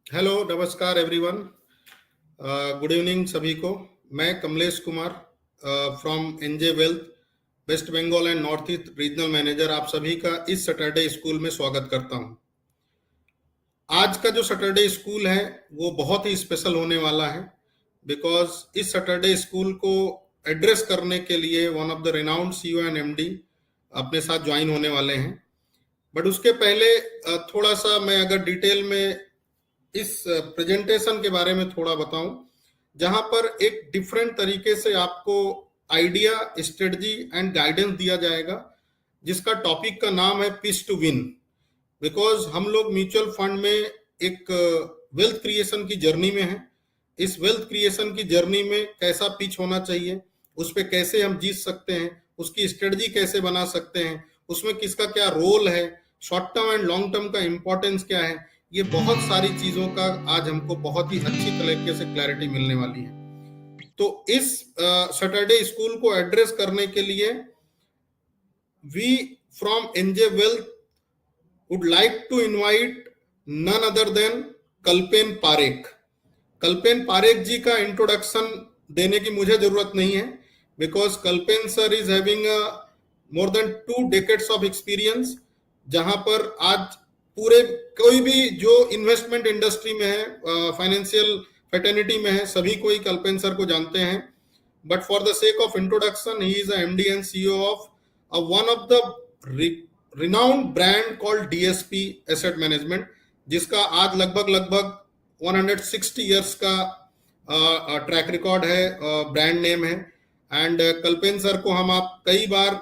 Hello, नमस्कार everyone. Good evening सभी को। मैं Kamlesh Kumar from NJ Wealth, West Bengal and north east regional manager, आप सभी का इस सैटरडे स्कूल में स्वागत करता हूं। आज का जो सैटरडे स्कूल है वो बहुत ही स्पेशल होने वाला है, बिकॉज इस सैटरडे स्कूल को एड्रेस करने के लिए one of the renowned CEO and MD अपने साथ ज्वाइन होने वाले हैं। बट उसके पहले थोड़ा सा मैं अगर डिटेल में इस प्रेजेंटेशन के बारे में थोड़ा बताऊं, जहां पर एक डिफरेंट तरीके से आपको आइडिया, स्ट्रेटजी एंड गाइडेंस दिया जाएगा, जिसका टॉपिक का नाम है पिच टू विन। बिकॉज हम लोग म्यूचुअल फंड में एक वेल्थ क्रिएशन की जर्नी में है। इस वेल्थ क्रिएशन की जर्नी में कैसा पिच होना चाहिए, उस पर कैसे हम जीत सकते हैं, उसकी स्ट्रेटजी कैसे बना सकते हैं, उसमें किसका क्या रोल है, short term and long term का इंपॉर्टेंस क्या है, ये बहुत सारी चीजों का आज हमको बहुत ही अच्छी तरीके से क्लैरिटी मिलने वाली है। तो इस सैटरडे स्कूल को एड्रेस करने के लिए we from NJ Wealth would like to invite none other than Kalpen Parekh. Kalpen Parekh ji का इंट्रोडक्शन देने की मुझे जरूरत नहीं है, because Kalpen sir is having more than 2 decades of experience, जहां पर आज पूरे कोई भी जो इन्वेस्टमेंट इंडस्ट्री में है, फाइनेंशियल फेटर्निटी में है, सभी कोई कल्पेन सर को जानते हैं। But for the sake of introduction, he is MD and CEO of one of the renowned brand called DSP Asset Management, जिसका आज लगभग 160 इयर्स का ट्रैक रिकॉर्ड है, ब्रांड नेम है। एंड कल्पेन सर को हम आप कई बार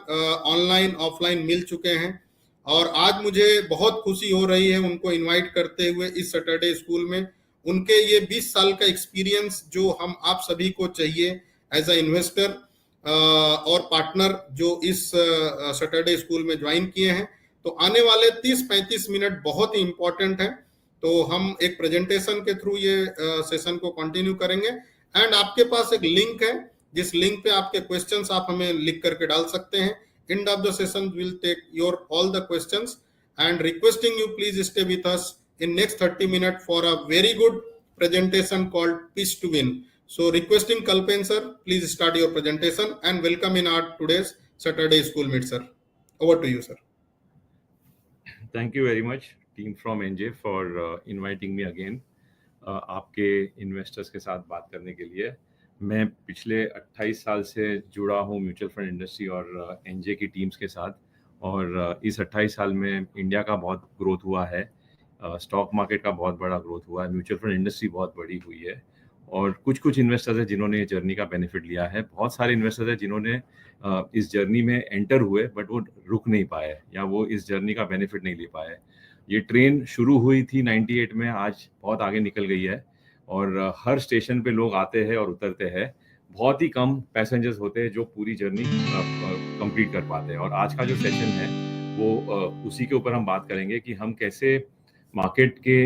ऑनलाइन ऑफलाइन मिल चुके हैं, और आज मुझे बहुत खुशी हो रही है उनको इनवाइट करते हुए इस सैटरडे स्कूल में। उनके ये 20 साल का एक्सपीरियंस जो हम आप सभी को चाहिए एज अ इन्वेस्टर और पार्टनर जो इस सैटरडे स्कूल में ज्वाइन किए हैं, तो आने वाले 30-35 मिनट बहुत ही इंपॉर्टेंट है। तो हम एक प्रेजेंटेशन के थ्रू ये सेशन को कंटिन्यू करेंगे। एंड आपके पास एक लिंक है, जिस लिंक पे आपके क्वेश्चंस आप हमें लिख करके डाल सकते हैं। End of the session will take your all the questions and requesting you please stay with us in next 30 minutes for a very good presentation called Pitch to Win. So requesting Kalpen sir, please start your presentation and welcome in our today's Saturday School Meet sir. Over to you sir. Thank you very much team from NJ for inviting me again. आपके investors के साथ बात करने के लिए। मैं पिछले 28 साल से जुड़ा हूँ म्यूचुअल फंड इंडस्ट्री और एनजे की टीम्स के साथ, और इस 28 साल में इंडिया का बहुत ग्रोथ हुआ है, स्टॉक मार्केट का बहुत बड़ा ग्रोथ हुआ है, म्यूचुअल फंड इंडस्ट्री बहुत बड़ी हुई है, और कुछ इन्वेस्टर्स हैं जिन्होंने ये जर्नी का बेनिफिट लिया है। बहुत सारे इन्वेस्टर्स हैं जिन्होंने इस जर्नी में एंटर हुए बट वो रुक नहीं पाए या वो इस जर्नी का बेनिफिट नहीं ले पाए। ये ट्रेन शुरू हुई थी 98 में, आज बहुत आगे निकल गई है, और हर स्टेशन पे लोग आते हैं और उतरते हैं। बहुत ही कम पैसेंजर्स होते हैं जो पूरी जर्नी कंप्लीट कर पाते हैं। और आज का जो सेशन है वो उसी के ऊपर हम बात करेंगे कि हम कैसे मार्केट के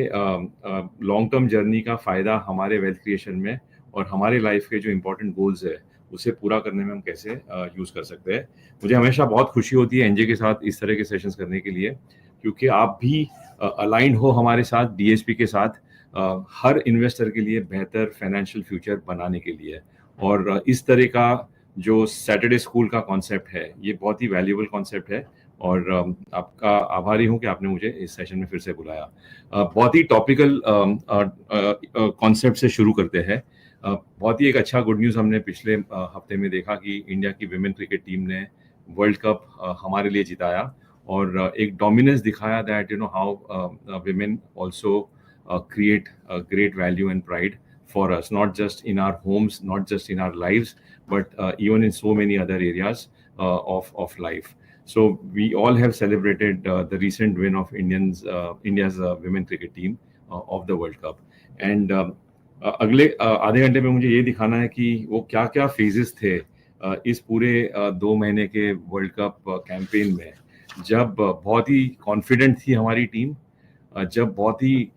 लॉन्ग टर्म जर्नी का फ़ायदा हमारे वेल्थ क्रिएशन में और हमारे लाइफ के जो इम्पोर्टेंट गोल्स है उसे पूरा करने में हम कैसे यूज़ कर सकते हैं। मुझे हमेशा बहुत खुशी होती है एनजे के साथ इस तरह के सेशंस करने के लिए, क्योंकि आप भी अलाइन हो हमारे साथ, डीएसपी के साथ, हर इन्वेस्टर के लिए बेहतर फाइनेंशियल फ्यूचर बनाने के लिए। और इस तरह का जो सैटरडे स्कूल का कॉन्सेप्ट है ये बहुत ही वैल्यूएबल कॉन्सेप्ट है, और आपका आभारी हूं कि आपने मुझे इस सेशन में फिर से बुलाया। बहुत ही टॉपिकल कॉन्सेप्ट से शुरू करते हैं। बहुत ही एक अच्छा गुड न्यूज़ हमने पिछले हफ्ते में देखा कि इंडिया की विमेन क्रिकेट टीम ने वर्ल्ड कप हमारे लिए जिताया, और एक डोमिनेंस दिखाया that you know how women also create a great value and pride for us, not just in our homes, not just in our lives, but even in so many other areas of life. So we all have celebrated the recent win of India's women cricket team of the World Cup. And अगले आधे घंटे में मुझे ये दिखाना है कि वो क्या क्या फेजेस थे इस पूरे 2 महीने के वर्ल्ड कप कैंपेन में, जब बहुत ही कॉन्फिडेंट थी हमारी टीम, जब बहुत ही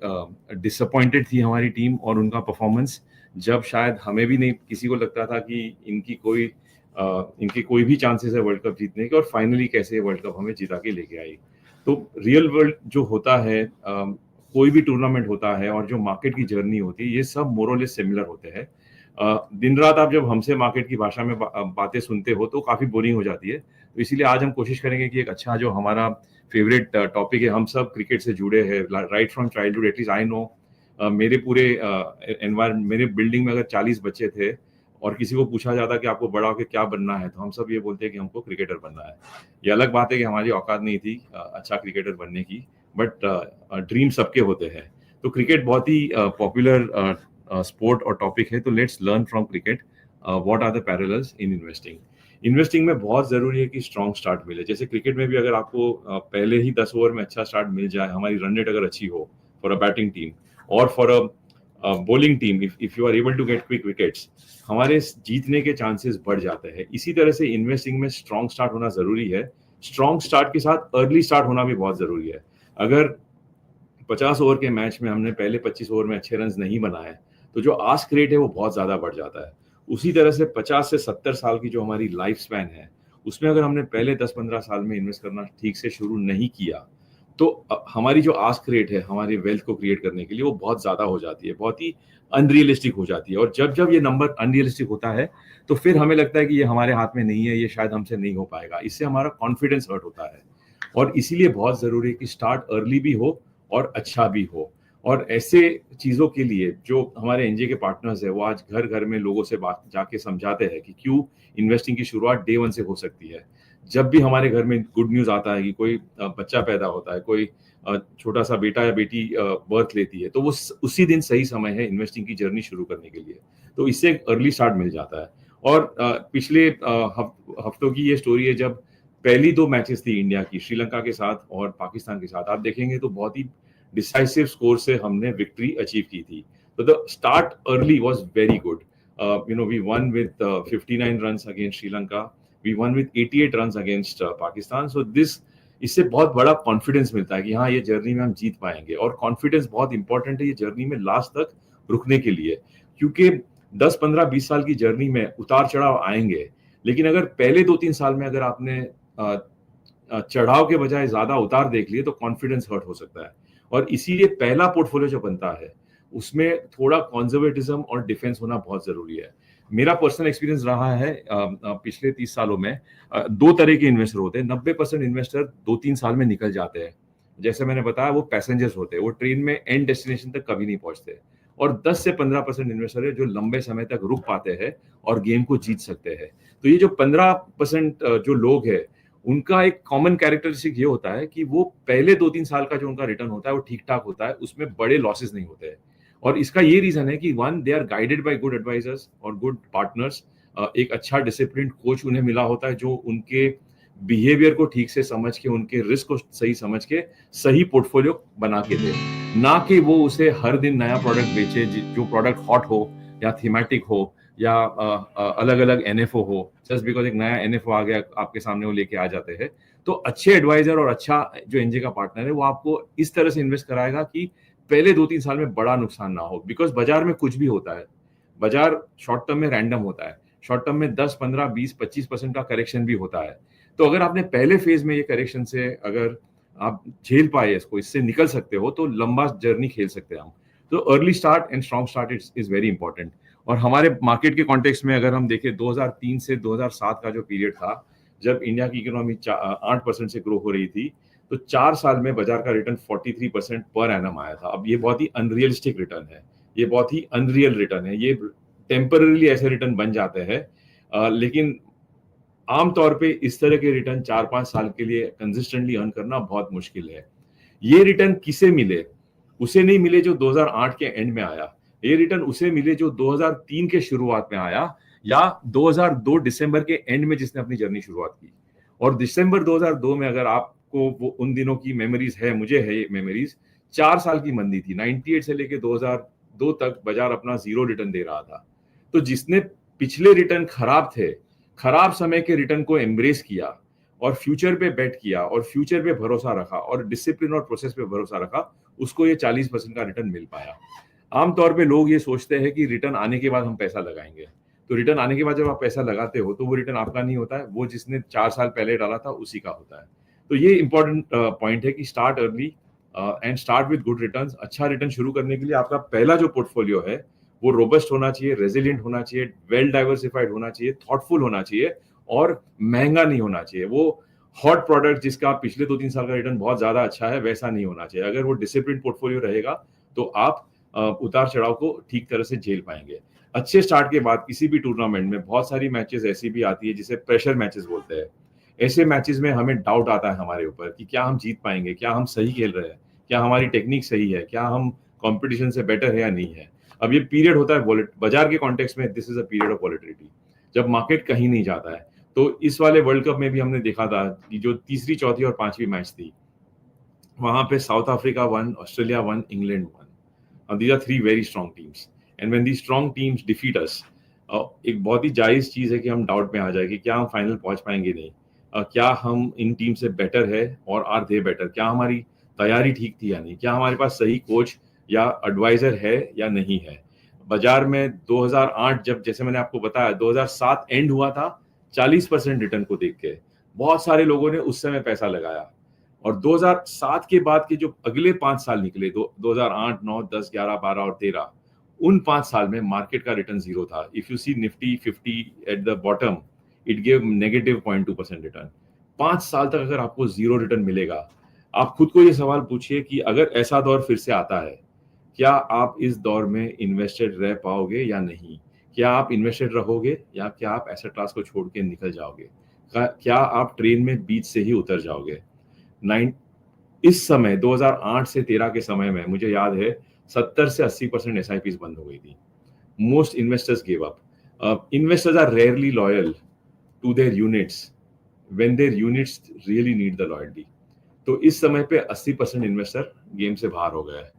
डिसअपॉइंटेड थी हमारी टीम और उनका परफॉर्मेंस, जब शायद हमें भी नहीं किसी को लगता था कि इनकी कोई भी चांसेस है वर्ल्ड कप जीतने के, और फाइनली कैसे वर्ल्ड कप हमें जिता के लेके आई। तो रियल वर्ल्ड जो होता है कोई भी टूर्नामेंट होता है और जो मार्केट की जर्नी होती है, ये सब मोरलेस सिमिलर होते हैं। दिन रात आप जब हमसे मार्केट की भाषा में बातें सुनते हो तो काफी बोरिंग हो जाती है। तो इसीलिए आज हम कोशिश करेंगे कि एक अच्छा जो हमारा फेवरेट टॉपिक है, हम सब क्रिकेट से जुड़े हैं right from childhood, at least I know. मेरे पूरे एनवायरमेंट, मेरे बिल्डिंग में अगर 40 बच्चे थे और किसी को पूछा जाता कि आपको बड़ा होकर क्या बनना है, तो हम सब ये बोलते हैं कि हमको क्रिकेटर बनना है। ये अलग बात है कि हमारी औकात नहीं थी अच्छा क्रिकेटर बनने की, बट ड्रीम सबके होते हैं। तो क्रिकेट बहुत ही पॉपुलर स्पोर्ट और टॉपिक है, तो let's learn from cricket what are the parallels in investing. Investing में बहुत जरूरी है कि स्ट्रॉन्ग स्टार्ट मिले। जैसे क्रिकेट में भी अगर आपको पहले ही 10 ओवर में अच्छा स्टार्ट मिल जाए, हमारी रन रेट अगर अच्छी हो फॉर अ बैटिंग टीम और for a bowling team, if you are able to get quick wickets, हमारे जीतने के चांसेस बढ़ जाते हैं। इसी तरह से इन्वेस्टिंग में स्ट्रॉन्ग स्टार्ट होना जरूरी है। स्ट्रॉन्ग स्टार्ट के साथ अर्ली स्टार्ट होना भी बहुत जरूरी है। अगर 50 ओवर के मैच में हमने पहले 25 ओवर में अच्छे रन नहीं बनाए, तो जो आस्क रेट है वो बहुत ज्यादा बढ़ जाता है। उसी तरह से 50 से 70 साल की जो हमारी लाइफ स्पैन है, उसमें अगर हमने पहले 10-15 साल में इन्वेस्ट करना ठीक से शुरू नहीं किया, तो हमारी जो आस्क रेट है हमारी वेल्थ को क्रिएट करने के लिए, वो बहुत ज्यादा हो जाती है, बहुत ही अनरियलिस्टिक हो जाती है। और जब जब ये नंबर अनरियलिस्टिक होता है, तो फिर हमें लगता है कि ये हमारे हाथ में नहीं है, ये शायद हमसे नहीं हो पाएगा। इससे हमारा कॉन्फिडेंस हर्ट होता है। और इसीलिए बहुत जरूरी है कि स्टार्ट अर्ली भी हो और अच्छा भी हो। और ऐसे चीजों के लिए जो हमारे एनजे के पार्टनर्स है, वो आज घर घर में लोगों से बात जाके समझाते हैं कि क्यों इन्वेस्टिंग की शुरुआत डे 1 से हो सकती है। जब भी हमारे घर में गुड न्यूज आता है कि कोई बच्चा पैदा होता है, कोई छोटा सा बेटा या बेटी बर्थ लेती है, तो वो उसी दिन सही समय है इन्वेस्टिंग की जर्नी शुरू करने के लिए। तो इससे एक अर्ली स्टार्ट मिल जाता है। और पिछले हफ्तों की ये स्टोरी है, जब पहली 2 मैचेस थी इंडिया की, श्रीलंका के साथ और पाकिस्तान के साथ, आप देखेंगे तो बहुत ही डिसाइसिव स्कोर से हमने विक्ट्री अचीव की थी। तो the start early was very good. We won with 59 runs against Sri Lanka, we won with 88 runs against Pakistan. So इससे बहुत बड़ा कॉन्फिडेंस मिलता है कि हाँ, ये जर्नी में हम जीत पाएंगे। और कॉन्फिडेंस बहुत इंपॉर्टेंट है ये जर्नी में लास्ट तक रुकने के लिए, क्योंकि 10, 15, 20 साल की जर्नी में उतार चढ़ाव आएंगे, लेकिन अगर पहले 2-3 साल में अगर आपने चढ़ाव के बजाय ज्यादा उतार देख लिए, तो कॉन्फिडेंस हर्ट हो सकता है। और इसीलिए पहला पोर्टफोलियो जो बनता है, उसमें थोड़ा कंजर्वेटिज्म और डिफेंस होना बहुत जरूरी है। मेरा पर्सनल एक्सपीरियंस रहा है पिछले 30 सालों में, 2 तरह के इन्वेस्टर होते हैं। 90% इन्वेस्टर 2-3 साल में निकल जाते हैं। जैसे मैंने बताया, वो पैसेंजर्स होते हैं, वो ट्रेन में एंड डेस्टिनेशन तक कभी नहीं पहुंचते। और 10 से 15% इन्वेस्टर है जो लंबे समय तक रुक पाते हैं और गेम को जीत सकते हैं। तो ये जो 15% जो लोग हैं, उनका एक कॉमन कैरेक्टरिस्टिक ये होता है कि वो पहले 2-3 साल का जो उनका रिटर्न होता है वो ठीक ठाक होता है, उसमें बड़े लॉसेस नहीं होते हैं। और इसका ये रीजन है कि one, they are guided by good advisors और गुड पार्टनर्स। एक अच्छा डिसिप्लिन कोच उन्हें मिला होता है, जो उनके बिहेवियर को ठीक से समझ के, उनके रिस्क को सही समझ के सही पोर्टफोलियो बना के दे, ना कि वो उसे हर दिन नया प्रोडक्ट बेचे, जो प्रोडक्ट हॉट हो या थीमेटिक हो या अलग अलग एनएफओ हो। जस्ट बिकॉज एक नया एनएफओ आ गया आपके सामने, वो लेके आ जाते हैं। तो अच्छे एडवाइजर और अच्छा जो एनजे का पार्टनर है, वो आपको इस तरह से इन्वेस्ट कराएगा कि पहले 2-3 साल में बड़ा नुकसान ना हो। बिकॉज बाजार में कुछ भी होता है, बाजार शॉर्ट टर्म में रैंडम होता है, शॉर्ट टर्म में 10, 15, 20, 25% का करेक्शन भी होता है। तो अगर आपने पहले फेज में ये करेक्शन से अगर आप झेल पाए इसको, इससे निकल सकते हो, तो लंबा जर्नी खेल सकते हैं हम। तो early start and strong start is very important. और हमारे मार्केट के कॉन्टेक्स्ट में अगर हम देखें, 2003 से 2007 का जो पीरियड था, जब इंडिया की इकोनॉमी 8% से ग्रो हो रही थी, तो 4 साल में बाजार का रिटर्न 43% पर एनम आया था। अब ये बहुत ही अनरियलिस्टिक रिटर्न है, ये बहुत ही अनरियल रिटर्न है। ये टेम्पररीली ऐसे रिटर्न बन जाते हैं, लेकिन आमतौर पे इस तरह के रिटर्न 4-5 साल के लिए कंसिस्टेंटली अर्न करना बहुत मुश्किल है। ये रिटर्न किसे मिले? उसे नहीं मिले जो 2008 के एंड में आया। ये रिटर्न उसे मिले जो 2003 के शुरुआत में आया, या 2002 दिसंबर के एंड में जिसने अपनी जर्नी शुरुआत की। और दिसंबर 2002 में अगर आपको वो उन दिनों की मेमोरीज है, मुझे है ये मेमोरीज, 4 साल की मंदी थी। 98 से लेके 2002 तक बाजार अपना 0 रिटर्न दे रहा था। तो जिसने पिछले रिटर्न खराब थे, खराब समय के रिटर्न को एम्ब्रेस किया और फ्यूचर पे बेट किया और फ्यूचर पे भरोसा रखा और डिसिप्लिन और प्रोसेस पे भरोसा रखा, उसको ये 40% का रिटर्न मिल पाया। आमतौर पे लोग ये सोचते हैं कि रिटर्न आने के बाद हम पैसा लगाएंगे। तो रिटर्न आने के बाद जब आप पैसा लगाते हो, तो वो रिटर्न आपका नहीं होता है, वो जिसने 4 साल पहले डाला था उसी का होता है। तो ये इंपॉर्टेंट पॉइंट है कि start early, and start with good returns. अच्छा रिटर्न शुरू करने के लिए आपका पहला जो पोर्टफोलियो है वो रोबस्ट होना चाहिए, रेजिलिएंट होना चाहिए, वेल डाइवर्सिफाइड होना चाहिए, थॉटफुल होना चाहिए और महंगा नहीं होना चाहिए। वो हॉट प्रोडक्ट जिसका पिछले 2-3 साल का रिटर्न बहुत ज्यादा अच्छा है वैसा नहीं होना चाहिए। अगर वो डिसिप्लिन पोर्टफोलियो रहेगा तो आप उतार चढ़ाव को ठीक तरह से झेल पाएंगे। अच्छे स्टार्ट के बाद किसी भी टूर्नामेंट में बहुत सारी मैचेस ऐसी भी आती है जिसे प्रेशर मैचेस बोलते हैं। ऐसे मैचेस में हमें डाउट आता है हमारे ऊपर कि क्या हम जीत पाएंगे, क्या हम सही खेल रहे हैं, क्या हमारी टेक्निक सही है, क्या हम कंपटीशन से बेटर है या नहीं है। अब ये पीरियड होता है बाजार के कॉन्टेक्स्ट में, this is a period of volatility, जब मार्केट कहीं नहीं जाता है। तो इस वाले वर्ल्ड कप में भी हमने देखा था कि जो तीसरी, चौथी और पांचवी मैच थी वहां पे south Africa one, Australia won, England one. These are three very strong teams. And when these strong teams defeat us, एक बहुत ही जायज चीज है कि हम डाउट में आ जाए कि क्या हम फाइनल पहुंच पाएंगे नहीं, क्या हम इन टीम से बेटर है और आर दे बेटर, क्या हमारी तैयारी ठीक थी या नहीं, क्या हमारे पास सही कोच या एडवाइजर है या नहीं है। बाजार में 2008 जब, जैसे मैंने आपको बताया, 2007 एंड हुआ था 40% रिटर्न को देख के बहुत सारे लोगों ने उस समय पैसा लगाया। और 2007 के बाद के जो अगले 5 साल निकले, 2008, 9, 10, 11, 12 और 13, उन 5 साल में मार्केट का रिटर्न जीरो था। If you see Nifty 50 at the bottom, it give negative 0.2% return. 5 साल तक अगर आपको जीरो रिटर्न मिलेगा, आप खुद को ये सवाल पूछिए कि अगर ऐसा दौर फिर से आता है, क्या आप इस दौर में इन्वेस्टेड रह पाओगे या नहीं? क्या आप इन्वेस्टेड रहोगे या क्या आप एसेट क्लास को छोड़ के निकल जाओगे? क्या आप ट्रेन में बीच से ही उतर जाओगे? इस समय 2008 से 13 के समय में मुझे याद है 70 से 80% एसआईपीज बंद हो गई थी। Most investors give up. Investors are rarely loyal to their units when their units really need the loyalty. तो इस समय पे 80% इन्वेस्टर गेम से बाहर हो गया है,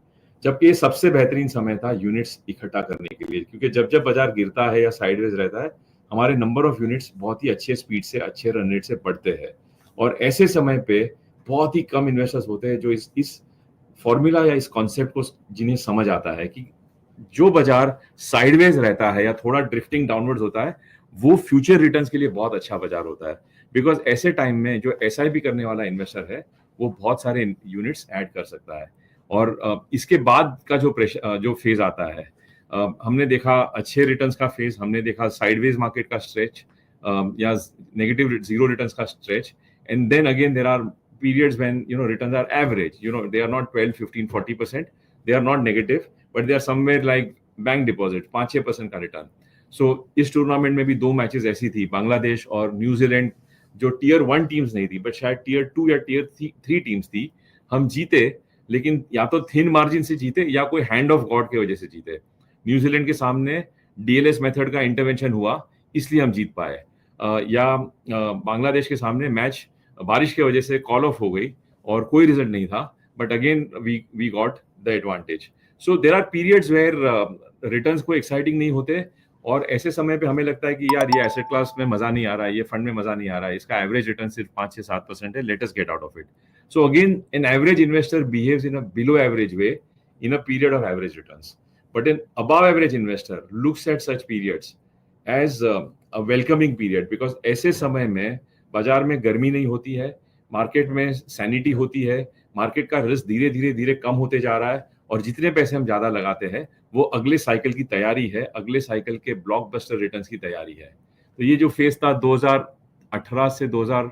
जबकि ये सबसे बेहतरीन समय था यूनिट्स इकट्ठा करने के लिए, क्योंकि जब जब बाजार गिरता है या साइडवेज रहता है, हमारे नंबर ऑफ यूनिट्स बहुत ही अच्छे स्पीड से, अच्छे रन रेट से बढ़ते हैं। और ऐसे समय पे बहुत ही कम इन्वेस्टर्स होते हैं जो इस फॉर्मूला या इस कॉन्सेप्ट को जिन्हें समझ आता है कि जो बाजार साइडवेज रहता है या थोड़ा ड्रिफ्टिंग डाउनवर्ड्स होता है, वो फ्यूचर रिटर्न्स के लिए बहुत अच्छा बाजार होता है। बिकॉज ऐसे टाइम में जो एसआईपी करने वाला इन्वेस्टर है वो बहुत सारे यूनिट्स ऐड कर सकता है। और इसके बाद का जो फेज आता है, हमने देखा अच्छे रिटर्न्स का फेज, हमने देखा साइडवेज मार्केट का स्ट्रेच या नेगेटिव जीरो रिटर्न्स का stretch, and then again there are periods when returns are average, they are not 12, 15, 40%, they are not negative, but they are somewhere like bank deposit 5-6% का return. सो इस tournament में भी 2 matches ऐसी थी, बांग्लादेश और New Zealand, जो tier 1 teams नहीं थी बट शायद टियर 2 या टियर 3 टीम्स थी। हम जीते, लेकिन या तो थिन मार्जिन से जीते या कोई हैंड ऑफ गॉड की वजह से जीते। न्यूजीलैंड के सामने डीएलएस मेथड का इंटरवेंशन हुआ, इसलिए हम जीत पाए। या बांग्लादेश के सामने मैच बारिश की वजह से कॉल ऑफ हो गई और कोई रिजल्ट नहीं था, but again we got the advantage. So there are periods where returns को एक्साइटिंग नहीं होते, और ऐसे समय पे हमें लगता है कि यार ये एसेट क्लास में मजा नहीं आ रहा है, ये फंड में मजा नहीं आ रहा है, इसका एवरेज रिटर्न सिर्फ 5 से 7% है, let us get out of it. So again an average investor behaves in a below average way in a period of average returns, but an above average investor looks at such periods as a welcoming period, because ऐसे समय में बाजार में गर्मी नहीं होती है, market में सैनिटी होती है, मार्केट का रिस्क धीरे धीरे धीरे कम होते जा रहा है, और जितने पैसे हम ज्यादा लगाते हैं वो अगले साइकिल की तैयारी है, अगले साइकिल के ब्लॉकबस्टर रिटर्न्स की तैयारी है। तो ये जो फेज था 2018 से 2000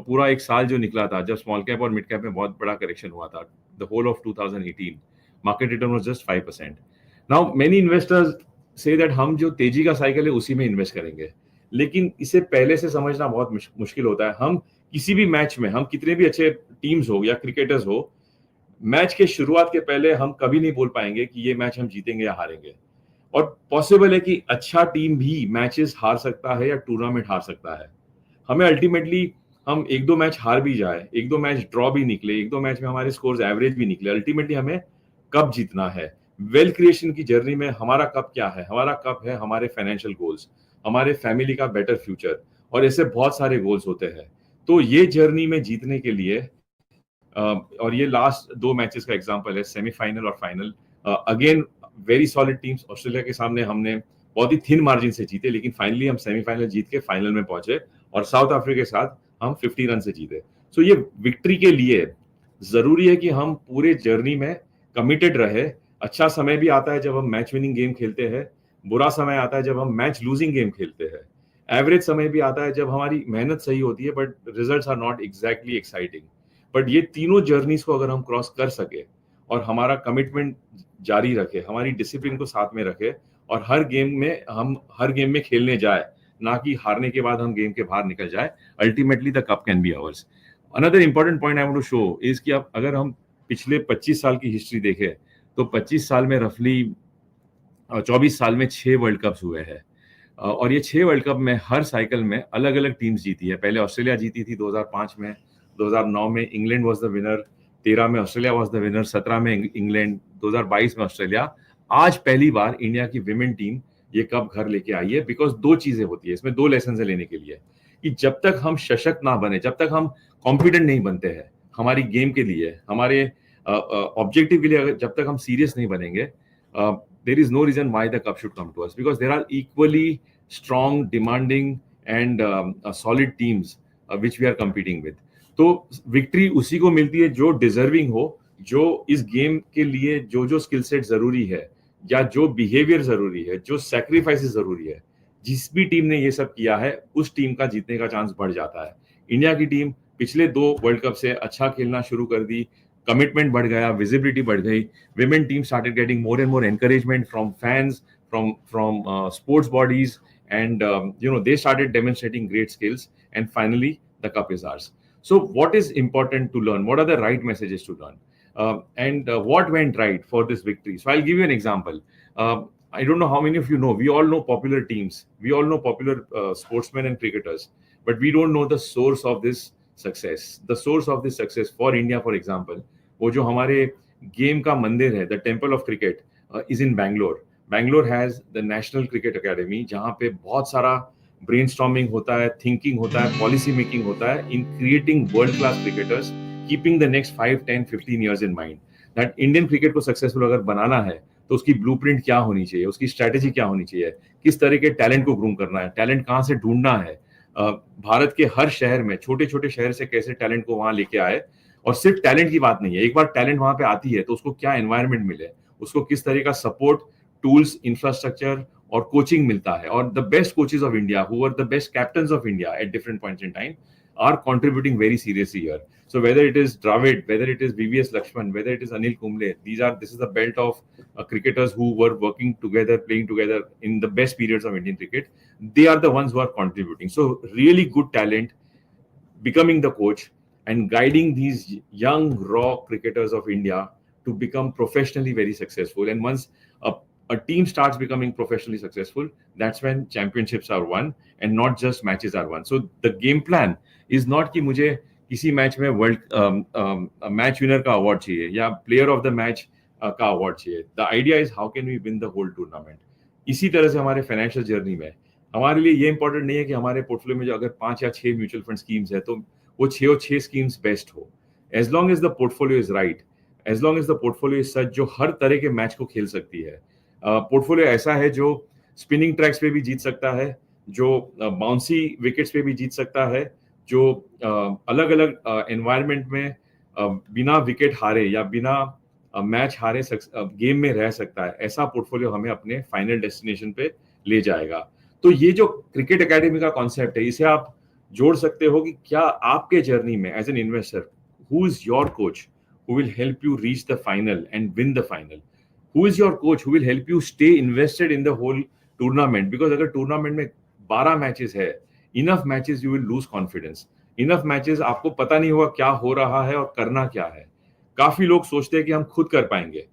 पूरा एक साल जो निकला था, जब स्मॉल कैप और मिड कैप में बहुत बड़ा करेक्शन हुआ था, the whole of 2018 market return was just 5%। Now many investors say that हम जो तेजी का साइकिल है उसी में इन्वेस्ट करेंगे, लेकिन इसे पहले से समझना बहुत मुश्किल होता है। हम किसी भी मैच में, हम कितने भी अच्छे टीम्स हो या क्रिकेटर्स हो, मैच के शुरुआत के पहले हम कभी नहीं बोल पाएंगे कि ये मैच हम जीतेंगे या हारेंगे। और पॉसिबल है कि अच्छा टीम भी मैचेस हार सकता है या टूर्नामेंट हार सकता है। हमें अल्टीमेटली, हम 1-2 मैच हार भी जाए, 1-2 मैच ड्रॉ भी निकले, 1-2 मैच में हमारे स्कोर्स एवरेज भी निकले, अल्टीमेटली हमें कब जीतना है। वेल्थ क्रिएशन की जर्नी में हमारा कप क्या है? हमारा कप है हमारे फाइनेंशियल गोल्स, हमारे फैमिली का बेटर फ्यूचर, और ऐसे बहुत सारे गोल्स होते हैं। तो ये जर्नी में जीतने के लिए, और ये लास्ट 2 मैचेस का एग्जांपल है, सेमीफाइनल और final, again very solid teams. Australia के सामने हमने बहुत ही थिन मार्जिन से जीते, लेकिन फाइनली हम सेमीफाइनल जीत के फाइनल में पहुंचे, और साउथ अफ्रीका के साथ हम 50 रन से जीते। सो ये विक्ट्री के लिए जरूरी है कि हम पूरे जर्नी में कमिटेड रहे। अच्छा समय भी आता है जब हम मैच विनिंग गेम खेलते हैं, बुरा समय आता है जब हम मैच लूजिंग गेम खेलते हैं, एवरेज समय भी आता है जब हमारी मेहनत सही होती है but results are not exactly exciting. But ये तीनों जर्नीज को अगर हम क्रॉस कर सके और हमारा कमिटमेंट जारी रखे, हमारी डिसिप्लिन को साथ में रखे और हर गेम में खेलने जाए, ना कि हारने के बाद हम गेम के बाहर निकल जाए, ultimately the cup can be ours. Another important point I want to show is कि अब अगर हम पिछले 25 साल की हिस्ट्री देखें तो 25 साल में रफली 24 साल में 6 वर्ल्ड कप्स हुए हैं। और ये 6 वर्ल्ड कप में हर साइकिल में अलग अलग टीम्स जीती है। पहले ऑस्ट्रेलिया जीती थी 2005 में, 2009 में इंग्लैंड वाज द विनर, 13 में ऑस्ट्रेलिया वाज द विनर, 17 में इंग्लैंड, 2022 में ऑस्ट्रेलिया। आज पहली बार इंडिया की विमेन टीम ये कप घर लेके आई है। बिकॉज दो चीजें होती है इसमें, दो लेसन है लेने के लिए, कि जब तक हम सशक्त ना बने, जब तक हम कॉन्फिडेंट नहीं बनते हैं हमारी गेम के लिए, हमारे ऑब्जेक्टिव के लिए, जब तक हम सीरियस नहीं बनेंगे, there is no reason why the cup should come to us, because there are equally strong, demanding and solid teams which we are competing with. तो विक्ट्री उसी को मिलती है जो डिजर्विंग हो, जो इस गेम के लिए जो स्किल सेट जरूरी है या जो बिहेवियर जरूरी है, जो सैक्रिफाइसेस जरूरी है, जिस भी टीम ने ये सब किया है उस टीम का जीतने का चांस बढ़ जाता है। इंडिया की टीम पिछले 2 वर्ल्ड कप से अच्छा खेलना शुरू कर दी, कमिटमेंट बढ़ गया, विजिबिलिटी बढ़ गई, women team started getting more and more encouragement from fans, from sports bodies, and they started demonstrating great skills, and finally the cup is ours. So what is important to learn? What are the right messages to learn? And what went right for this victory? So I'll give you an example. I don't know how many of you know, we all know popular teams, we all know popular sportsmen and cricketers, but we don't know the source of this success. The source of this success for India, for example, वो जो हमारे game का मंदिर है, the temple of cricket is in Bangalore. Bangalore has the national cricket academy, जहाँ पे बहुत सारा ब्रेनस्टॉर्मिंग होता है, थिंकिंग होता है, पॉलिसी मेकिंग होता है in creating world class cricketers, keeping the next 5, 10, 15 years in mind that Indian cricket को सक्सेसफुल अगर बनाना है तो उसकी ब्लूप्रिंट क्या होनी चाहिए, उसकी स्ट्रैटेजी क्या होनी चाहिए, किस तरह के टैलेंट को ग्रूम करना है, टैलेंट कहाँ से ढूंढना है, भारत के हर शहर में, छोटे छोटे शहर से कैसे टैलेंट को वहां लेके आए। और सिर्फ टैलेंट की बात नहीं है, एक बार टैलेंट वहां पे आती है तो उसको क्या एनवायरनमेंट मिले, उसको किस तरह का सपोर्ट, टूल्स, इंफ्रास्ट्रक्चर और कोचिंग मिलता है। और the best coaches of India, who are the best captains of India at different points in time, are contributing very seriously here. So whether it is Dravid, whether it is VVS Lakshman, whether it is Anil Kumble, this is the belt of cricketers who were working together, playing together in the best periods of Indian cricket. They are the ones who are contributing. So really good talent becoming the coach and guiding these young raw cricketers of India to become professionally very successful. And once a team starts becoming professionally successful, that's when championships are won and not just matches are won. So the game plan is not कि मुझे किसी match में world match winner का award चाहिए या player of the match का award चाहिए। The idea is how can we win the whole tournament. इसी तरह से हमारे फाइनेंशियल जर्नी में हमारे लिए ये इंपॉर्टेंट नहीं है कि हमारे पोर्टफोलियो में जो अगर 5 या 6 म्यूचुअल फंड स्कीम्स है तो वो 6 और 6 स्कीम्स बेस्ट हो। As long as the portfolio is right, as long as the portfolio is such जो हर तरह के मैच को खेल सकती है। पोर्टफोलियो ऐसा है जो स्पिनिंग ट्रैक्स पे भी जीत सकता है, जो बाउंसी विकेट्स पे भी जीत सकता है, जो अलग अलग एनवायरनमेंट में बिना विकेट हारे या बिना मैच हारे गेम में रह सकता है। ऐसा पोर्टफोलियो हमें अपने फाइनल डेस्टिनेशन पे ले जाएगा। तो ये जो क्रिकेट एकेडमी का कॉन्सेप्ट है, इसे आप जोड़ सकते हो कि क्या आपके जर्नी में as an investor, who is your coach who will help you reach the final and win the final, who is your coach who will help you stay invested in the whole tournament. Because अगर tournament में 12 matches है, enough matches you will lose confidence, enough matches आपको पता नहीं होगा क्या हो रहा है और करना क्या है। काफी लोग सोचते हैं कि हम खुद कर पाएंगे,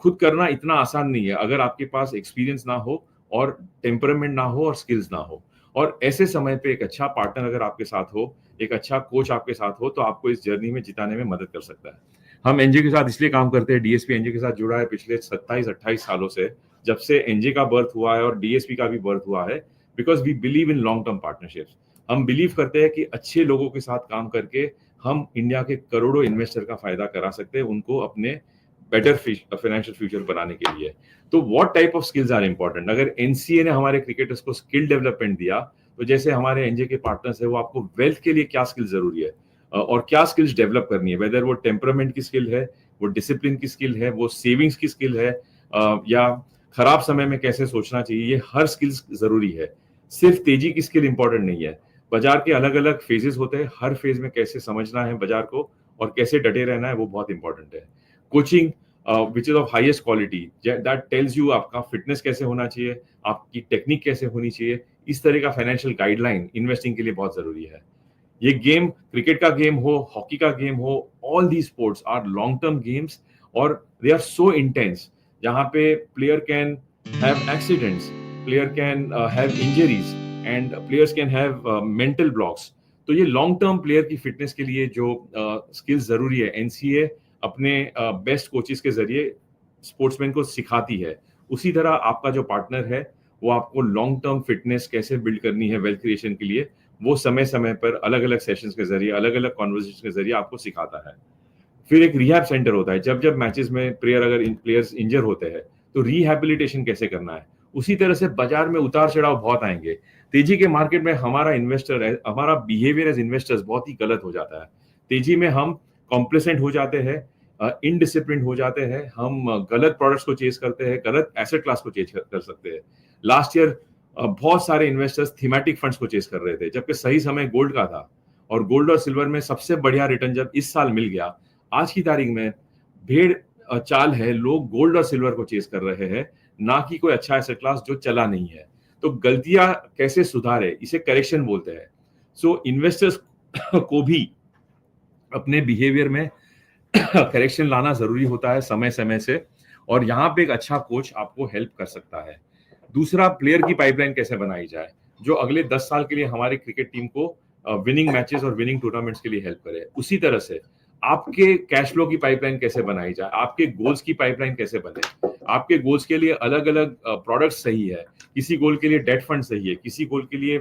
खुद करना इतना आसान नहीं है अगर आपके पास एक्सपीरियंस ना हो और टेम्परामेंट ना हो और स्किल्स ना हो। और ऐसे समय पे एक अच्छा पार्टनर अगर आपके साथ हो, एक अच्छा कोच आपके साथ हो, तो आपको इस जर्नी में जिताने में मदद कर सकता है। हम एनजे के साथ इसलिए काम करते हैं, डीएसपी एनजे के साथ जुड़ा है पिछले 27-28 सालों से, जब से एनजे का बर्थ हुआ है और डीएसपी का भी बर्थ हुआ है, because we believe in long term partnerships. हम बिलीव करते हैं कि अच्छे लोगों के साथ काम करके हम इंडिया के करोड़ों इन्वेस्टर का फायदा करा सकते हैं, उनको अपने बेटर फाइनेंशियल फ्यूचर बनाने के लिए। तो what type of skills are important. अगर एनसीए ने हमारे क्रिकेटर्स को स्किल डेवलपमेंट दिया, तो जैसे हमारे एनजे के पार्टनर्स है, वो आपको वेल्थ के लिए क्या स्किल जरूरी है, और क्या स्किल्स डेवलप करनी है, वेदर वो टेम्परामेंट की स्किल है, वो डिसिप्लिन की स्किल है, वो सेविंग्स की स्किल है, या खराब समय में कैसे सोचना चाहिए, ये हर स्किल्स जरूरी है। सिर्फ तेजी की स्किल इंपॉर्टेंट नहीं है। बाजार के अलग अलग फेजेस होते हैं, हर फेज में कैसे समझना है बाजार को और कैसे डटे रहना है वो बहुत इंपॉर्टेंट है। Coaching which is of highest quality, that tells you आपका फिटनेस कैसे होना चाहिए, आपकी टेक्निक कैसे होनी चाहिए, इस तरह का फाइनेंशियल गाइडलाइन इन्वेस्टिंग के लिए बहुत जरूरी है। ये गेम, क्रिकेट का गेम हो, हॉकी का गेम हो, all the sports are long term games और दे आर सो इंटेंस, जहाँ पे player can have accidents, player can have injuries and players can have mental blocks. तो ये लॉन्ग टर्म प्लेयर की fitness के लिए जो स्किल्स जरूरी है, एनसीए अपने बेस्ट कोचेस के जरिए स्पोर्ट्समैन को सिखाती है। उसी तरह आपका जो पार्टनर है वो आपको लॉन्ग टर्म फिटनेस कैसे बिल्ड करनी है वेल्थ क्रिएशन के लिए, वो समय समय पर अलग अलग सेशंस के जरिए, अलग अलग कॉन्वर्सेशन के जरिए आपको सिखाता है। फिर एक रिहैब सेंटर होता है, जब जब मैचेस में प्लेयर्स इंजर होते हैं तो रिहैबिलिटेशन कैसे करना है। उसी तरह से बाजार में उतार चढ़ाव बहुत आएंगे। तेजी के मार्केट में हमारा बिहेवियर एज इन्वेस्टर्स बहुत ही गलत हो जाता है। तेजी में हम कॉम्प्लेसेंट हो जाते हैं, इनडिसिप्लिन हो जाते हैं, हम गलत प्रोडक्ट्स को चेज करते हैं, गलत एसेट क्लास को चेज कर सकते हैं। लास्ट ईयर बहुत सारे इन्वेस्टर्स थीमेटिक फंड्स को चेज कर रहे थे, जबकि सही समय गोल्ड का था, और गोल्ड और सिल्वर में सबसे बढ़िया रिटर्न जब इस साल मिल गया, आज की तारीख में भेड़ चाल है, लोग गोल्ड और सिल्वर को चेज कर रहे हैं, ना कि कोई अच्छा एसेट क्लास जो चला नहीं है। तो गलतियां कैसे सुधारे, इसे करेक्शन बोलते हैं। सो इन्वेस्टर्स को भी अपने बिहेवियर में करेक्शन लाना जरूरी होता है समय समय से, और यहाँ पे एक अच्छा कोच आपको हेल्प कर सकता है। दूसरा, प्लेयर की पाइपलाइन कैसे बनाई जाए जो अगले 10 साल के लिए हमारे क्रिकेट टीम को विनिंग मैचेस और विनिंग टूर्नामेंट्स के लिए हेल्प करे। उसी तरह से आपके कैश फ्लो की पाइपलाइन कैसे बनाई जाए, आपके गोल्स की पाइपलाइन कैसे बने। आपके गोल्स के लिए अलग अलग प्रोडक्ट्स सही है, किसी गोल के लिए डेट फंड सही है, किसी गोल के लिए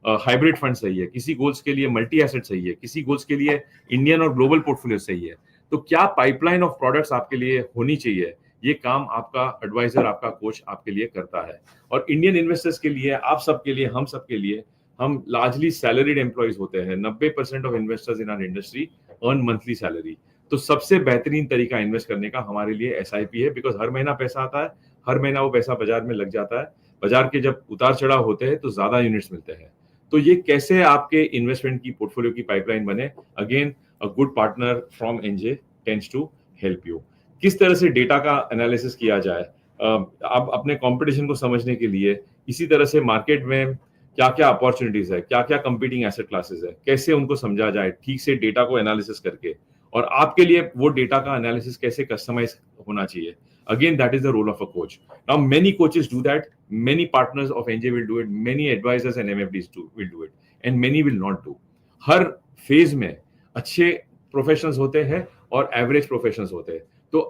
हाइब्रिड फंड सही है, किसी गोल्स के लिए मल्टी एसेट सही है, किसी गोल्स के लिए इंडियन और ग्लोबल पोर्टफोलियो सही है। तो क्या पाइपलाइन ऑफ प्रोडक्ट्स आपके लिए होनी चाहिए, ये काम आपका एडवाइजर, आपका कोच आपके लिए करता है। और इंडियन इन्वेस्टर्स के लिए, आप सबके लिए, हम सबके लिए, हम लार्जली सैलरीड एम्प्लॉइज होते हैं। 90% of investors in our industry earn monthly salary. तो सबसे बेहतरीन तरीका इन्वेस्ट करने का हमारे लिए एसआईपी है, बिकॉज हर महीना पैसा आता है, हर महीना वो पैसा बाजार में लग जाता है। बाजार के जब उतार चढ़ाव होते हैं तो ज्यादा यूनिट्स मिलते हैं। तो ये कैसे आपके इन्वेस्टमेंट की पोर्टफोलियो की पाइपलाइन बने, again a good partner from NJ tends to help you. किस तरह से डेटा का एनालिसिस किया जाए, आप अपने कंपटीशन को समझने के लिए, इसी तरह से मार्केट में क्या क्या अपॉर्चुनिटीज है, क्या क्या कंपीटिंग एसेट क्लासेस है, कैसे उनको समझा जाए ठीक से डेटा को एनालिसिस करके, और आपके लिए वो डेटा का एनालिसिस कैसे कस्टमाइज होना चाहिए। Again, that is the role of a coach. Now, many coaches do that. Many partners of NJ will do it. Many advisors and MFDs will do it. And many will not do. Her phase में अच्छे professionals होते हैं और average professionals होते हैं। तो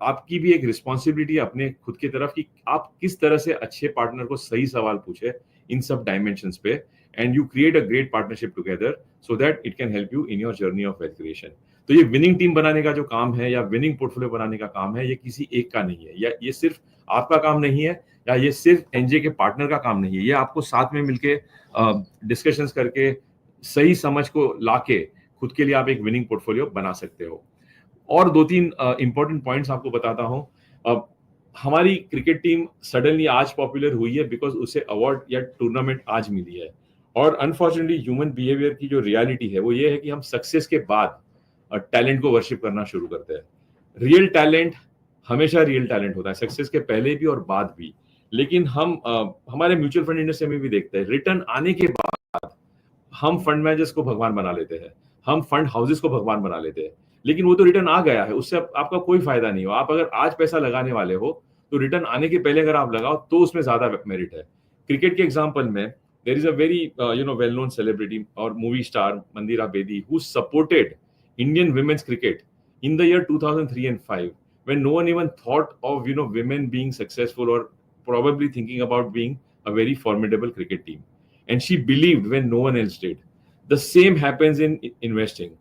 आपकी भी एक रिस्पॉन्सिबिलिटी अपने खुद की तरफ कि आप किस तरह से अच्छे पार्टनर को सही सवाल पूछे इन सब डायमेंशंस पे, and you create a great partnership together so that it can help you in your journey of wealth creation. तो ये विनिंग टीम बनाने का जो काम है या विनिंग पोर्टफोलियो बनाने का काम है, ये किसी एक का नहीं है, या ये सिर्फ आपका काम नहीं है, या ये सिर्फ एनजे के पार्टनर का काम नहीं है। ये आपको साथ में मिलके डिस्कशंस करके सही समझ को लाके खुद के लिए आप एक विनिंग पोर्टफोलियो बना सकते हो। और 2-3 इंपॉर्टेंट पॉइंट्स आपको बताता हूँ। हमारी क्रिकेट टीम सडनली आज पॉपुलर हुई है बिकॉज उसे अवार्ड या टूर्नामेंट आज मिली है। और अनफॉर्चुनेटली ह्यूमन बिहेवियर की जो रियलिटी है वो ये है कि हम सक्सेस के बाद टैलेंट को वर्शिप करना शुरू करते हैं। रियल टैलेंट हमेशा रियल टैलेंट होता है, सक्सेस के पहले भी और बाद भी। लेकिन हम हमारे म्यूचुअल फंड इंडस्ट्री में भी देखते हैं, रिटर्न आने के बाद हम फंड मैनेजर्स को भगवान बना लेते हैं, हम फंड हाउसेस को भगवान बना लेते हैं। लेकिन वो तो रिटर्न आ गया है, उससे आपका कोई फायदा नहीं हो। आप अगर आज पैसा लगाने वाले हो तो रिटर्न आने के पहले अगर आप लगाओ तो उसमें ज्यादा मेरिट है। क्रिकेट के एग्जांपल में there is a very well known celebrity और movie star Mandira Bedi who supported Indian women's cricket in the year 2003 and 5, when no one even thought of women being successful or probably thinking about being a very formidable cricket team, and she believed when no one else did. The same happens in investing.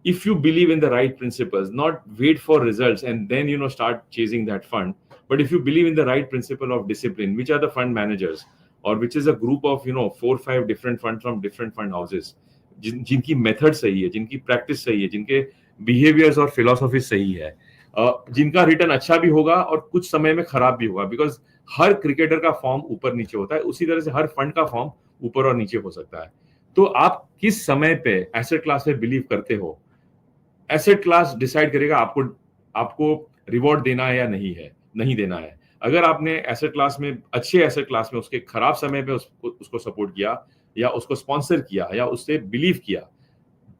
If you believe in the right principles, not wait for results and then start chasing that fund, but if you believe in the right principle of discipline, which are the fund managers, or which is a group of 4-5 different funds from different fund houses, जिनकी method सही है, जिनकी practice सही है, जिनके behaviours और philosophy सही है, जिनका रिटर्न अच्छा भी होगा और कुछ समय में खराब भी होगा, बिकॉज हर क्रिकेटर का फॉर्म ऊपर नीचे होता है, उसी तरह से हर फंड का फॉर्म ऊपर और नीचे हो सकता है। तो आप किस समय पे एसेट क्लास में बिलीव करते हो, एसेट क्लास डिसाइड करेगा आपको रिवॉर्ड देना है या नहीं देना है। अगर आपने एसेट क्लास में, अच्छे एसेट क्लास में उसके खराब समय पे उसको सपोर्ट किया या उसको स्पॉन्सर किया या उससे बिलीव किया,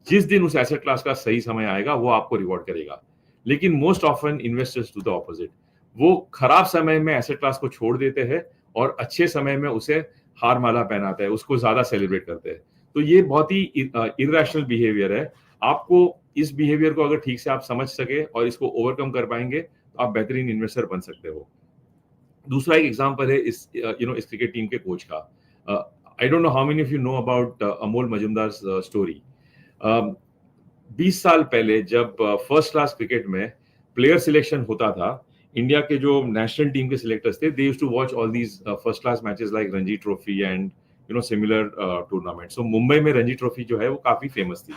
जिस दिन उस एसेट क्लास का सही समय आएगा वो आपको रिवॉर्ड करेगा। लेकिन most often investors do the opposite, वो खराब समय में एसेट क्लास को छोड़ देते हैं और अच्छे समय में उसे हार माला पहनाते हैं, उसको ज्यादा सेलिब्रेट करते हैं। तो ये बहुत ही इरैशनल बिहेवियर है। आपको इस बिहेवियर को अगर ठीक से आप समझ सके और इसको ओवरकम कर पाएंगे तो आप बेहतरीन इन्वेस्टर बन सकते हो। दूसरा एक एग्जांपल है इस इस क्रिकेट टीम के कोच का। I don't know how many of you know about Amol Majumdar story. 20 साल पहले जब फर्स्ट क्लास क्रिकेट में प्लेयर सिलेक्शन होता था, इंडिया के जो नेशनल टीम के सिलेक्टर्स थे, they used to watch all these first class matches like Ranji trophy and similar tournament. So Mumbai में रणजी ट्रॉफी जो है वो काफी फेमस थी,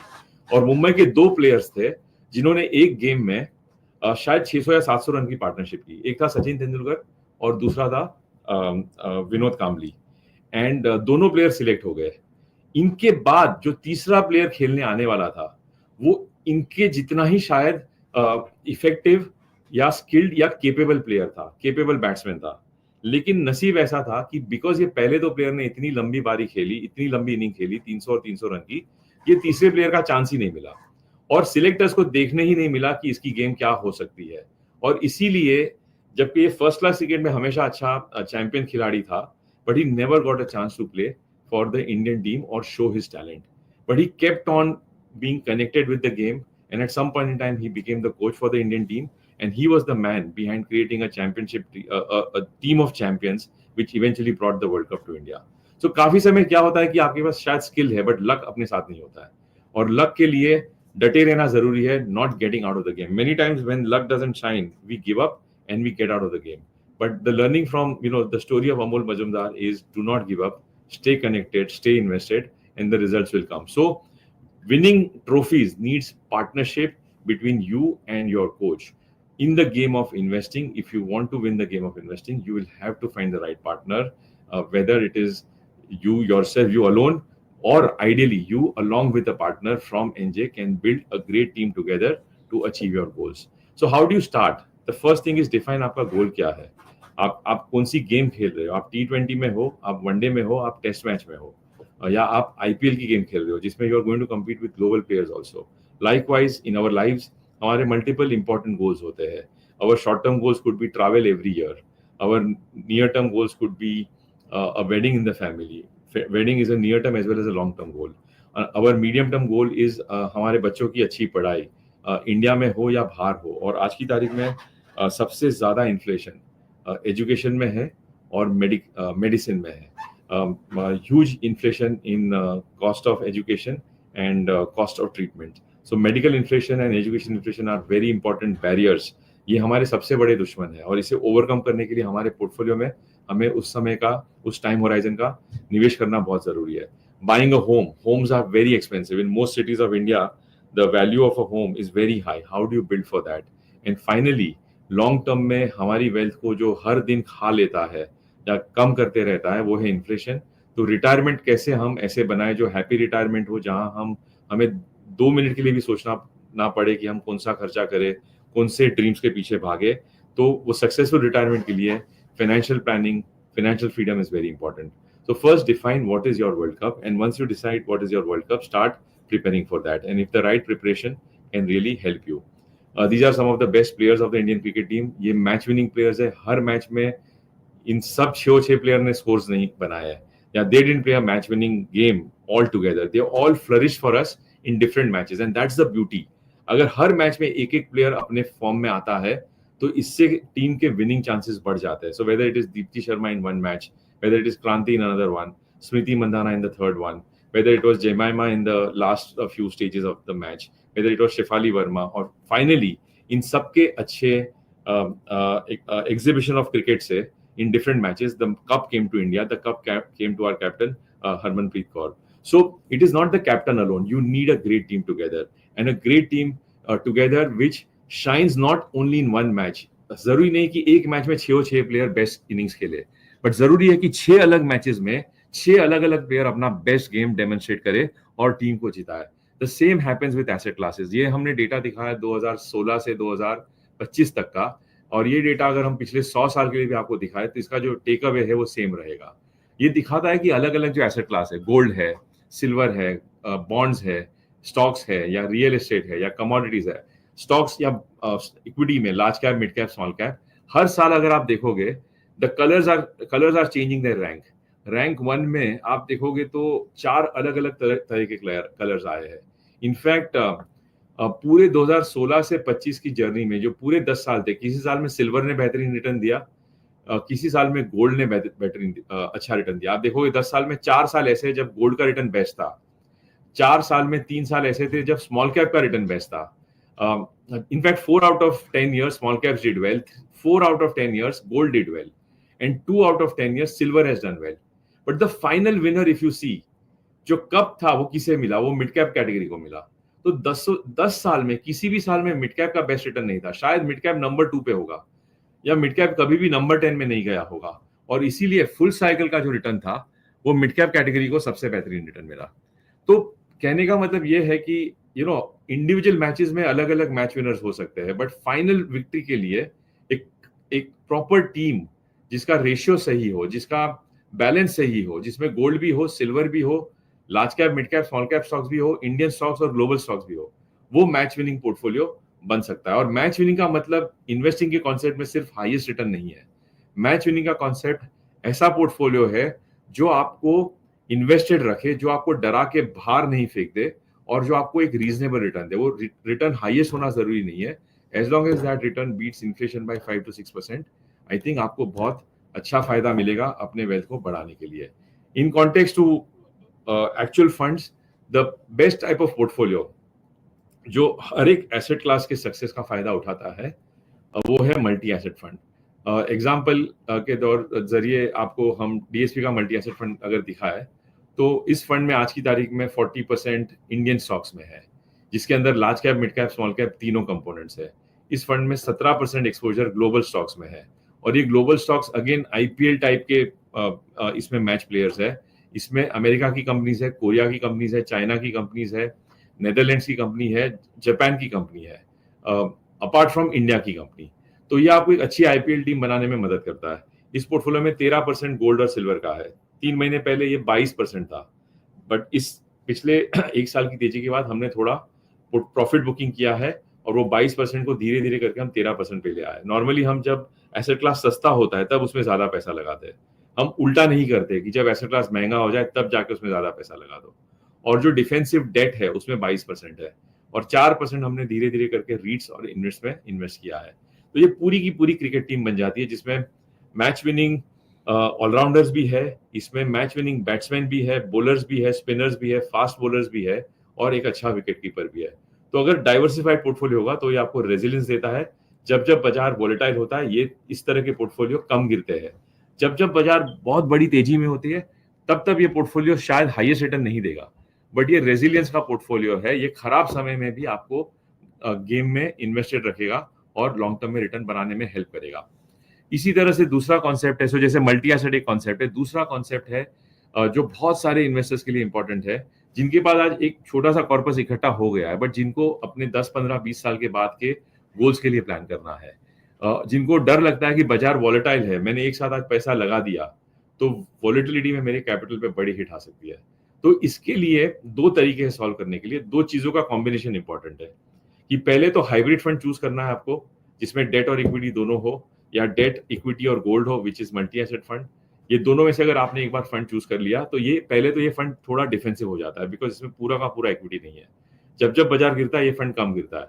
और मुंबई के 2 प्लेयर्स थे जिन्होंने एक गेम में शायद 600 या 700 रन की पार्टनरशिप की। एक था सचिन तेंदुलकर और दूसरा था विनोद कांबली, एंड दोनों प्लेयर सिलेक्ट हो गए। इनके बाद जो तीसरा प्लेयर खेलने आने वाला था वो इनके जितना ही शायद इफेक्टिव या स्किल्ड या केपेबल प्लेयर था, केपेबल बैट्समैन था। लेकिन नसीब ऐसा था कि बिकॉज ये पहले 2 प्लेयर ने इतनी लंबी बारी खेली, इतनी लंबी इनिंग खेली 300 और 300 रन की, ये तीसरे प्लेयर का चांस ही नहीं मिला और सिलेक्टर्स को देखने ही नहीं मिला कि इसकी गेम क्या हो सकती है। और इसीलिए जबकि ये फर्स्ट क्लास क्रिकेट में हमेशा अच्छा चैंपियन खिलाड़ी था, but he never got a chance to play for the Indian team और show his talent, but he kept on being connected with the game, and at some point in time he became the coach for the Indian team, and he was the man behind creating a championship a team of champions which eventually brought the World Cup to India. So काफी समय क्या होता है कि आपके पास शायद skill है but luck अपने साथ नहीं होता है, और लक के लिए डटे रहना जरूरी है, not getting out of the game. Many times when luck doesn't shine, we give up and we get out of the game. But the learning from the story of Amol Majumdar is do not give up, stay connected, stay invested, and the results will come. So winning trophies needs partnership between you and your coach. In the game of investing, if you want to win the game of investing, you will have to find the right partner, whether it is you yourself, you alone, or ideally you along with a partner from NJ can build a great team together to achieve your goals. So how do you start? The first thing is define आपका goal क्या है। आप कौन सी game खेल रहे हो, आप T20 में हो, आप वनडे में हो, आप टेस्ट मैच में हो, या आप आईपीएल की गेम खेल रहे हो जिसमें you are going to compete with global players also. Likewise in our lives हमारे मल्टीपल इंपॉर्टेंट गोल्स होते हैं। Our short term goals could be travel every year, our near term goals could be a wedding in the family. Wedding is a near term as well as a long term goal. Our medium term goal is हमारे बच्चों की अच्छी पढ़ाई, India में हो या बाहर हो। और आज की तारीख में सबसे ज्यादा इन्फ्लेशन एजुकेशन में है और मेडिसिन में है। Huge inflation in cost of education and cost of treatment. So medical inflation and education inflation are very important barriers. ये हमारे सबसे बड़े दुश्मन है, और इसे ओवरकम करने के लिए हमारे पोर्टफोलियो में हमें उस समय का, उस टाइम होराइजन का निवेश करना बहुत जरूरी है। Buying a home, homes are very expensive in most cities of India. The value of a home is very high. How do you build for that? And finally, long term में हमारी wealth को जो हर दिन खा लेता है या कम करते रहता है वो है इन्फ्लेशन। तो रिटायरमेंट कैसे हम ऐसे बनाए जो हैप्पी रिटायरमेंट हो, जहां हमें 2 मिनट के लिए भी सोचना ना पड़े कि हम कौन सा खर्चा करें, कौन से ड्रीम्स के पीछे भागे। तो वो सक्सेसफुल रिटायरमेंट के लिए financial planning, financial freedom is very important. So first define what is your World Cup, and once you decide what is your World Cup, start preparing for that, and if the right preparation can really help you. These are some of the best players of the Indian cricket team. ये match winning players है, हर match में इन सब 6 player ने scores नहीं बनाया है, या they didn't play a match winning game all together, they all flourish for us in different matches, and that's the beauty. अगर हर मैच में एक एक प्लेयर अपने फॉर्म में आता है तो इससे टीम के विनिंग चांसेस बढ़ जाते हैं। So whether it is Deepti Sharma in one match, whether it is Kranti in another one, Smriti Mandhana in the third one, whether it was Jemima in the last few stages of the match, whether it was Shefali Verma, or finally in सबके अच्छे exhibition of cricket से in different matches, the cup came to India, the cup came to our captain Harmanpreet Kaur. So it is not the captain alone. You need a great team together, and a great team together which shines not only in one match. जरूरी नहीं कि एक match में 6 player best innings खेले, but जरूरी है कि 6 अलग मैचेस में 6 अलग अलग प्लेयर अपना बेस्ट गेम डेमोन्स्ट्रेट करे और टीम को जिताए. The same happens with asset classes. ये हमने डेटा दिखाया 2016 से 2025 तक का, और ये डेटा अगर हम पिछले 100 साल के लिए भी आपको दिखाए तो इसका जो टेक अवे है वो सेम रहेगा. ये दिखाता है कि अलग अलग जो एसेट क्लास है, गोल्ड है, सिल्वर है, बॉन्ड्स है, स्टॉक्स है, या रियल एस्टेट है, या कमोडिटीज है, स्टॉक्स या इक्विटी में large cap, mid cap, small cap, हर साल अगर आप देखोगे the colours are changing their rank. Rank 1 में आप देखोगे तो 4 अलग अलग तरह के कलर्स आए हैं. इनफैक्ट पूरे 2016 से 25 की जर्नी में जो पूरे 10 साल थे, किसी साल में सिल्वर ने बेहतरीन रिटर्न दिया, किसी साल में गोल्ड ने बेहतरीन अच्छा रिटर्न दिया. आप देखोगे 10 साल में 4 साल ऐसे जब गोल्ड का रिटर्न बेस्ट था, 4 साल में 3 साल ऐसे थे जब स्मॉल कैप का रिटर्न बेस्ट था. In fact 4 out of 10 years small caps did well, 4 out of 10 years gold did well, and 2 out of 10 years silver has done well. But the final winner if you see, जो cup था वो किसे मिला? वो mid cap category को मिला. तो 10 साल में किसी भी साल में मिड कैप का बेस्ट रिटर्न नहीं था. शायद मिड कैप नंबर 2 पे होगा, या मिड कैप कभी भी नंबर 10 में नहीं गया होगा, और इसीलिए फुल साइकिल का जो रिटर्न था वो मिड कैप कैटेगरी को सबसे बेहतरीन रिटर्न मिला. तो कहने का मतलब ये है कि इंडिविजुअल मैचेस में अलग अलग मैच विनर्स हो सकते हैं, बट फाइनल विक्ट्री के लिए एक प्रॉपर टीम जिसका रेशियो सही हो, जिसका बैलेंस सही हो, जिसमें गोल्ड भी हो, सिल्वर भी हो, large cap, mid cap, small cap stocks भी हो, इंडियन स्टॉक्स और ग्लोबल स्टॉक्स भी हो, वो मैच विनिंग पोर्टफोलियो बन सकता है. और मैच विनिंग का मतलब इन्वेस्टिंग के कॉन्सेप्ट में सिर्फ हाईएस्ट रिटर्न नहीं है. मैच विनिंग का कॉन्सेप्ट ऐसा पोर्टफोलियो है जो आपको इन्वेस्टेड रखे, जो आपको डरा के बाहर नहीं फेंक दे, और जो आपको एक रीजनेबल रिटर्न दे. वो रिटर्न हाईएस्ट होना जरूरी नहीं है. As long as that return beats inflation by 5 to 6%, I think आपको बहुत अच्छा फायदा मिलेगा अपने वेल्थ को बढ़ाने के लिए. In context to actual funds, the best type of portfolio जो हर एक एसेट क्लास के सक्सेस का फायदा उठाता है वो है मल्टी एसेट फंड. एग्जाम्पल के दौर जरिए आपको हम डीएसपी का मल्टी एसेट फंड अगर दिखाए तो इस फंड में आज की तारीख में 40% इंडियन स्टॉक्स में है, जिसके अंदर large cap, mid cap, small cap तीनों कंपोनेंट्स है. इस फंड में 17% एक्सपोजर ग्लोबल स्टॉक्स में है, और ये global stocks again IPL type के इसमें मैच प्लेयर्स है. इसमें अमेरिका की कंपनीज है, कोरिया की कंपनीज है, चाइना की कंपनीज है, नेदरलैंड्स की कंपनी है, जापान की कंपनी है, अपार्ट फ्रॉम इंडिया की कंपनी. तो ये आपको एक अच्छी आईपीएल टीम बनाने में मदद करता है. इस पोर्टफोलियो में 13% गोल्ड और सिल्वर का है. 3 महीने पहले ये 22% था, बट इस पिछले 1 साल की तेजी के बाद हमने थोड़ा प्रॉफिट बुकिंग किया है, और वो 22% को धीरे धीरे करके हम 13% पे ले आए. नॉर्मली हम जब एसेट क्लास सस्ता होता है तब उसमें ज्यादा पैसा लगाते हैं. हम उल्टा नहीं करते कि जब एसेट क्लास महंगा हो जाए तब जाके उसमें ज्यादा पैसा लगा दो. और जो डिफेंसिव डेट है उसमें 22% है, और 4% हमने धीरे धीरे करके रीट्स और इन्वेस्ट में इन्वेस्ट किया है. तो ये पूरी की पूरी क्रिकेट टीम बन जाती है जिसमें मैच विनिंग ऑलराउंडर्स भी है, इसमें मैच विनिंग बैट्समैन भी है, बॉलर्स भी है, स्पिनर्स भी है, फास्ट बॉलर्स भी है, और एक अच्छा विकेट कीपर भी है. तो अगर डाइवर्सिफाइड पोर्टफोलियो होगा तो ये आपको रेजिलियंस देता है. जब जब बाजार वोलेटाइल होता है ये इस तरह के पोर्टफोलियो कम गिरते हैं. जब जब बाजार बहुत बड़ी तेजी में होती है तब तब ये पोर्टफोलियो शायद हाईएस्ट रिटर्न नहीं देगा, बट ये रेजिलियंस का पोर्टफोलियो है. ये खराब समय में भी आपको गेम में इन्वेस्टेड रखेगा और लॉन्ग टर्म में रिटर्न बनाने में हेल्प करेगा. इसी तरह से दूसरा कॉन्सेप्ट है, सो जैसे मल्टी एसेट एक कॉन्सेप्ट है, दूसरा कॉन्सेप्ट है जो बहुत सारे इन्वेस्टर्स के लिए इंपॉर्टेंट है, जिनके पास आज एक छोटा सा कॉर्पस इकट्ठा हो गया है, बट जिनको अपने 10, 15, 20 साल के बाद के गोल्स के लिए प्लान करना है, जिनको डर लगता है कि बाजार वॉलेटाइल है, मैंने एक साथ आज पैसा लगा दिया तो वॉलेटिलिटी में मेरे कैपिटल पे बड़ी हिट आ सकती है. तो इसके लिए 2 तरीके हैं सॉल्व करने के लिए. 2 चीजों का कॉम्बिनेशन इंपॉर्टेंट है कि पहले तो हाइब्रिड फंड चूज करना है आपको, जिसमें डेट और इक्विटी दोनों हो, या डेट, इक्विटी और गोल्ड हो, which is multi asset fund. ये दोनों में से अगर आपने एक बार फंड चूज कर लिया तो ये पहले तो ये फंड थोड़ा डिफेंसिव हो जाता है, बिकॉज इसमें पूरा का पूरा इक्विटी नहीं है. जब जब बाजार गिरता है ये फंड कम गिरता है.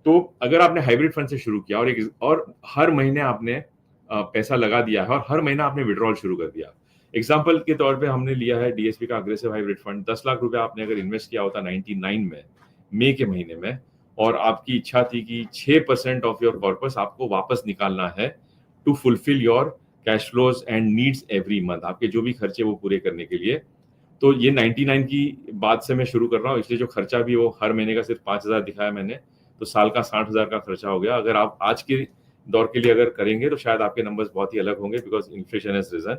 तो अगर आपने हाइब्रिड फंड से शुरू किया और हर महीने आपने पैसा लगा दिया है और हर महीना आपने विड्रॉल शुरू कर दिया. एग्जाम्पल के तौर पे हमने लिया है डीएसपी का अग्रेसिव हाइब्रिड फंड. 10 लाख रुपए आपने अगर इन्वेस्ट किया होता 99 में, मई के महीने में, और आपकी इच्छा थी कि 6% ऑफ योर कॉर्पस आपको वापस निकालना है to fulfil your cash flows and needs every month, आपके जो भी खर्चे वो पूरे करने के लिए. तो ये 99 की बात से मैं शुरू कर रहा हूँ, इसलिए जो खर्चा भी वो हर महीने का सिर्फ 5,000 दिखाया मैंने, तो साल का 60,000 का खर्चा हो गया। अगर आप आज के दौर के लिए अगर करेंगे तो शायद आपके नंबर्स बहुत ही अलग होंगे, because inflation has risen.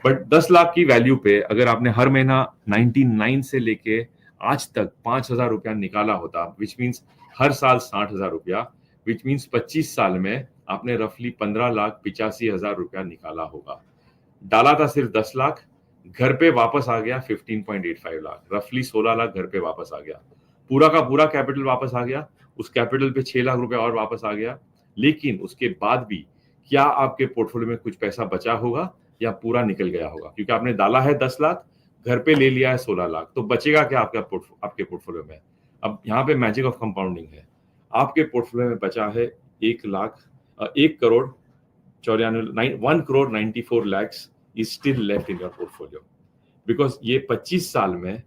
But 10 lakh की वैल्यू पे अगर आपने हर महीना 99 से लेके आज तक 5,000 रुपया निकाला होता, विच मीन्स हर साल 60,000 रुपया, विच मीन्स 25 साल में आपने रफली 15,85,000 रुपया निकाला होगा। डाला था सिर्फ 10 लाख, घर पे वापस आ गया 15.85 लाख, रफली 16 लाख घर पे वापस आ गया। पूरा का पूरा कैपिटल वापस आ गया, उस कैपिटल पे 6 लाख रुपए और वापस आ गया। लेकिन उसके बाद भी क्या आपके पोर्टफोलियो में कुछ पैसा बचा होगा या पूरा निकल गया होगा? क्योंकि आपने डाला है 10 लाख, घर पे ले लिया है 16 लाख, तो बचेगा क्या आपके पोर्टफोलियो में? अब यहाँ पे मैजिक ऑफ कंपाउंडिंग है। आपके पोर्टफोलियो में बचा है 1,94 lakhs is still left in your portfolio, because ये 25 साल में